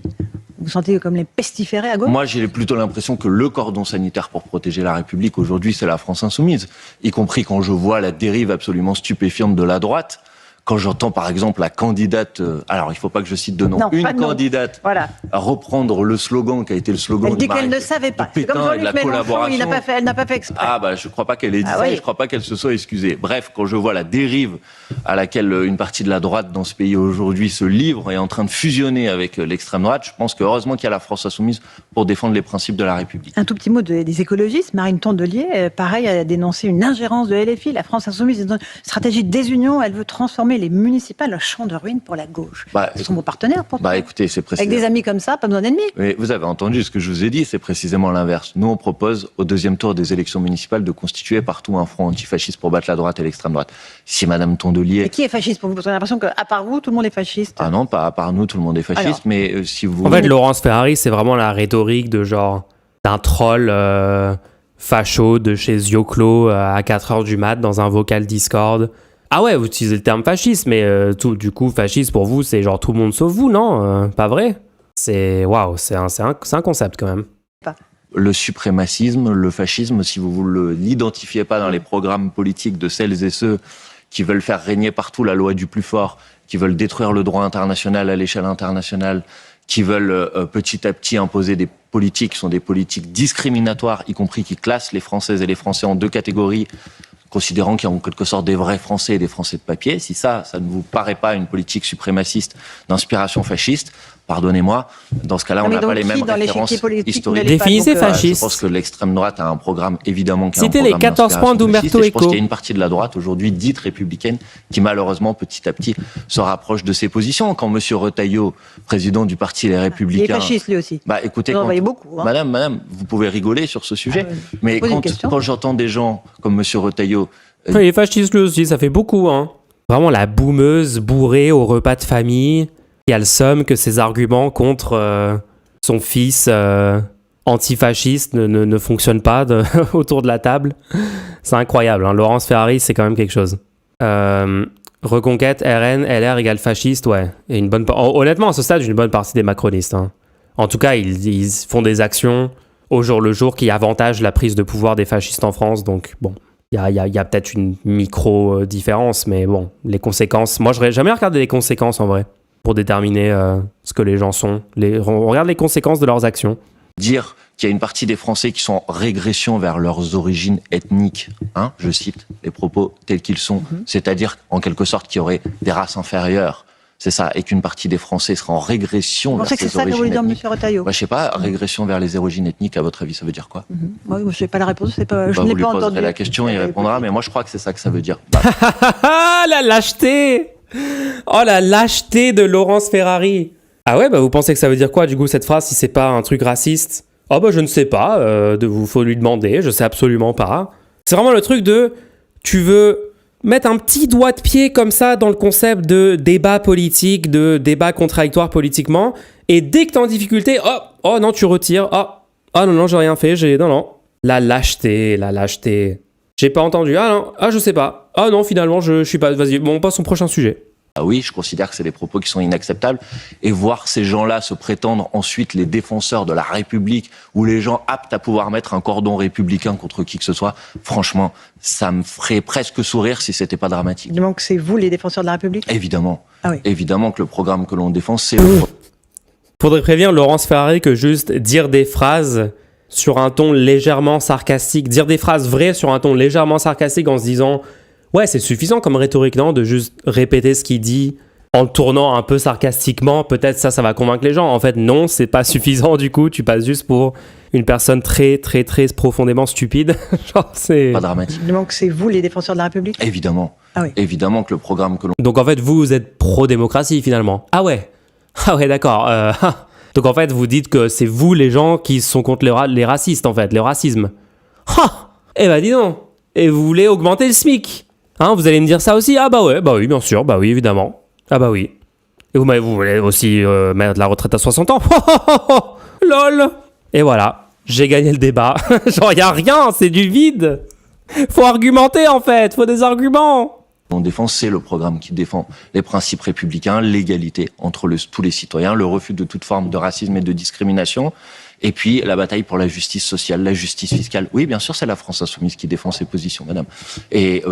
S3: Vous sentez comme les pestiférés à gauche ?
S2: Moi, j'ai plutôt l'impression que le cordon sanitaire pour protéger la République, aujourd'hui, c'est la France insoumise. Y compris quand je vois la dérive absolument stupéfiante de la droite. Quand j'entends, par exemple, la candidate... alors, il ne faut pas que je cite de nom. Une candidate à reprendre le slogan qui a été le slogan
S3: elle dit qu'elle ne savait pas.
S2: C'est comme Jean-Luc Mélenchon,
S3: elle n'a pas fait exprès.
S2: Ah, bah, je ne crois pas qu'elle ait dit ça et je ne crois pas qu'elle se soit excusée. Bref, quand je vois la dérive à laquelle une partie de la droite dans ce pays aujourd'hui se livre et est en train de fusionner avec l'extrême droite, je pense qu'heureusement qu'il y a la France insoumise pour défendre les principes de la République.
S3: Un tout petit mot des écologistes. Marine Tondelier, pareil, a dénoncé une ingérence de LFI. La France insoumise est une stratégie de désunion. Elle veut transformer les municipales en champ de ruines pour la gauche. Ce sont vos partenaires, pourtant.
S2: Bah, écoutez, c'est précisément...
S3: Avec des amis comme ça, pas besoin d'ennemis.
S2: Mais vous avez entendu ce que je vous ai dit, c'est précisément l'inverse. Nous, on propose au deuxième tour des élections municipales de constituer partout un front antifasciste pour battre la droite et l'extrême droite. Si Madame Tondelier...
S3: Et qui est fasciste pour vous ? Parce qu'on a l'impression qu'à part vous, tout le monde est fasciste.
S2: Ah non, pas à part nous, tout le monde est fasciste. Alors, mais si vous...
S1: En fait, Laurence Ferrari, c'est vraiment la rhétorique de genre d'un troll facho de chez Zioclo à 4h du mat dans un vocal Discord. Ah ouais, vous utilisez le terme fasciste, mais du coup, fasciste pour vous, c'est genre tout le monde sauf vous, non ? Pas vrai ? C'est un concept quand même.
S2: Le suprémacisme, le fascisme, si vous ne l'identifiez pas dans les programmes politiques de celles et ceux qui veulent faire régner partout la loi du plus fort, qui veulent détruire le droit international à l'échelle internationale, qui veulent petit à petit imposer des politiques qui sont des politiques discriminatoires, y compris qui classent les Françaises et les Français en deux catégories, considérant qu'il y a en quelque sorte des vrais Français et des Français de papier. Si ça ne vous paraît pas une politique suprémaciste d'inspiration fasciste, pardonnez-moi, dans ce cas-là, on n'a pas les mêmes références historiques.
S1: Définissez fasciste.
S2: Je pense que l'extrême droite a un programme, évidemment, qui a un
S1: Citez
S2: programme
S1: les 14 points d'Umberto Eco.
S2: Je pense qu'il y a une partie de la droite, aujourd'hui dite républicaine, qui malheureusement, petit à petit, se rapproche de ses positions. Quand M. Retailleau, président du Parti Les Républicains...
S3: Il est fasciste, lui aussi.
S2: Bah, écoutez,
S3: vous en voyez beaucoup.
S2: Madame, vous pouvez rigoler sur ce sujet, mais quand j'entends des gens comme M. Retailleau...
S1: Il est fasciste, lui aussi, ça fait beaucoup, hein. Vraiment la boumeuse bourrée au repas de famille... Il y a le somme que ses arguments contre son fils antifasciste ne fonctionnent pas autour de la table. C'est incroyable, hein. Laurence Ferrari, c'est quand même quelque chose. Reconquête, RN, LR égale fasciste, ouais. Et honnêtement, à ce stade, une bonne partie des macronistes. Hein. En tout cas, ils font des actions au jour le jour qui avantagent la prise de pouvoir des fascistes en France. Donc, bon, il y a peut-être une micro-différence, mais bon, les conséquences... Moi, je n'aurais jamais regardé les conséquences, en vrai, pour déterminer ce que les gens sont. On regarde les conséquences de leurs actions.
S2: Dire qu'il y a une partie des Français qui sont en régression vers leurs origines ethniques, hein, je cite les propos tels qu'ils sont, c'est-à-dire en quelque sorte qu'il y aurait des races inférieures, C'est ça, et qu'une partie des Français sera en régression
S3: Vous
S2: vers
S3: pensez que c'est
S2: ses
S3: ça que
S2: origines
S3: voulait dire M.
S2: ethniques.
S3: Retailleau?
S2: Je sais pas, régression vers les origines ethniques, à votre avis, ça veut dire quoi?
S3: Moi, je n'ai pas la réponse, je
S2: Bah,
S3: ne
S2: vous
S3: l'ai
S2: lui
S3: pas
S2: poserez
S3: entendu.
S2: la question, il répondra, mais moi je crois que c'est ça que ça veut dire.
S1: Ah, la lâcheté! Oh, la lâcheté de Laurence Ferrari. Ah ouais, bah vous pensez que ça veut dire quoi, du coup, cette phrase, si c'est pas un truc raciste? Oh bah je ne sais pas, faut lui demander, je sais absolument pas. C'est vraiment le truc de, tu veux mettre un petit doigt de pied comme ça dans le concept de débat politique, de débat contradictoire politiquement, et dès que t'es en difficulté, oh non, tu retires, oh non, j'ai rien fait, non. La lâcheté. J'ai pas entendu, je sais pas. Ah non, finalement, je suis pas, vas-y, bon, on passe au prochain sujet.
S2: Ah oui, je considère que c'est des propos qui sont inacceptables. Et voir ces gens-là se prétendre ensuite les défenseurs de la République ou les gens aptes à pouvoir mettre un cordon républicain contre qui que ce soit, franchement, ça me ferait presque sourire si c'était pas dramatique.
S3: Donc c'est vous les défenseurs de la République?
S2: Évidemment.
S3: Ah oui.
S2: Évidemment que le programme que l'on défend, c'est le
S1: Faudrait prévenir Laurence Ferrari que juste dire des phrases sur un ton légèrement sarcastique, dire des phrases vraies sur un ton légèrement sarcastique en se disant ouais, c'est suffisant comme rhétorique, non, de juste répéter ce qu'il dit en le tournant un peu sarcastiquement, peut-être ça va convaincre les gens. En fait, non, c'est pas suffisant du coup, tu passes juste pour une personne très, très, très profondément stupide. Genre, c'est
S2: pas dramatique.
S3: Donc c'est vous les défenseurs de la République?
S2: Évidemment.
S3: Ah oui.
S2: Évidemment que le programme que l'on...
S1: Donc en fait, vous êtes pro-démocratie finalement. Ah ouais, d'accord. Donc en fait, vous dites que c'est vous les gens qui sont contre les racistes en fait, le racisme. Eh ben dis donc. Et vous voulez augmenter le SMIC? Hein, vous allez me dire ça aussi? Ah bah oui, bien sûr, bah oui, évidemment. Ah bah oui. Et vous voulez aussi mettre la retraite à 60 ans? Lol. Et voilà, j'ai gagné le débat. Genre, y a rien, c'est du vide. Faut argumenter en fait, faut des arguments.
S2: On défend, c'est le programme qui défend les principes républicains, l'égalité entre tous les citoyens, le refus de toute forme de racisme et de discrimination, et puis la bataille pour la justice sociale, la justice fiscale. Oui, bien sûr, c'est la France insoumise qui défend ses positions, madame. Et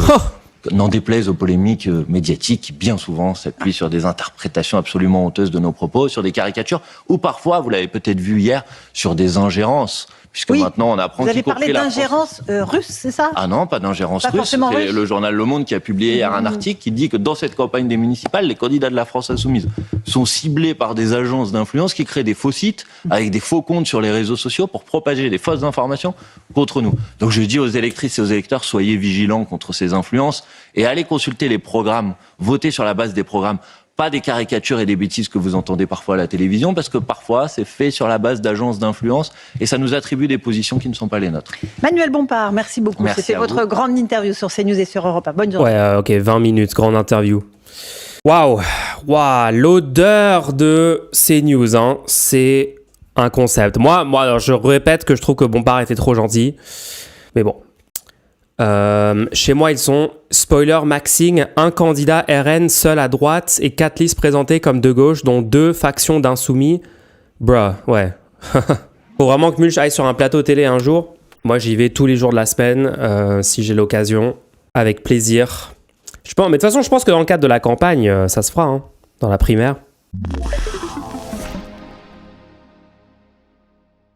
S2: n'en déplaise aux polémiques médiatiques qui, bien souvent, s'appuient sur des interprétations absolument honteuses de nos propos, sur des caricatures, ou parfois, vous l'avez peut-être vu hier, sur des ingérences. Puisque maintenant, on apprend
S3: vous avez
S2: qu'y compris
S3: parlé
S2: la
S3: d'ingérence russe, c'est ça?
S2: Ah non, pas d'ingérence
S3: Pas
S2: russe.
S3: forcément
S2: C'est
S3: russe.
S2: le journal Le Monde qui a publié hier un article qui dit que dans cette campagne des municipales, les candidats de la France insoumise sont ciblés par des agences d'influence qui créent des faux sites avec des faux comptes sur les réseaux sociaux pour propager des fausses informations contre nous. Donc je dis aux électrices et aux électeurs, soyez vigilants contre ces influences et allez consulter les programmes, votez sur la base des programmes. Pas des caricatures et des bêtises que vous entendez parfois à la télévision, parce que parfois c'est fait sur la base d'agences d'influence et ça nous attribue des positions qui ne sont pas les nôtres.
S3: Manuel Bompard, merci beaucoup.
S2: Merci
S3: C'était
S2: à
S3: votre
S2: vous.
S3: grande interview sur CNews et sur Europe 1. Bonne journée.
S1: Ouais, ok, 20 minutes, grande interview. Waouh, l'odeur de CNews, hein, c'est un concept. Moi, alors, je répète que je trouve que Bompard était trop gentil, mais bon. Chez moi, ils sont, spoiler maxing, un candidat RN seul à droite et 4 listes présentées comme de gauche, dont 2 factions d'insoumis. Bruh, ouais. Faut vraiment que Mulch aille sur un plateau télé un jour. Moi, j'y vais tous les jours de la semaine, si j'ai l'occasion, avec plaisir. Mais de toute façon, je pense que dans le cadre de la campagne, ça se fera, hein, dans la primaire.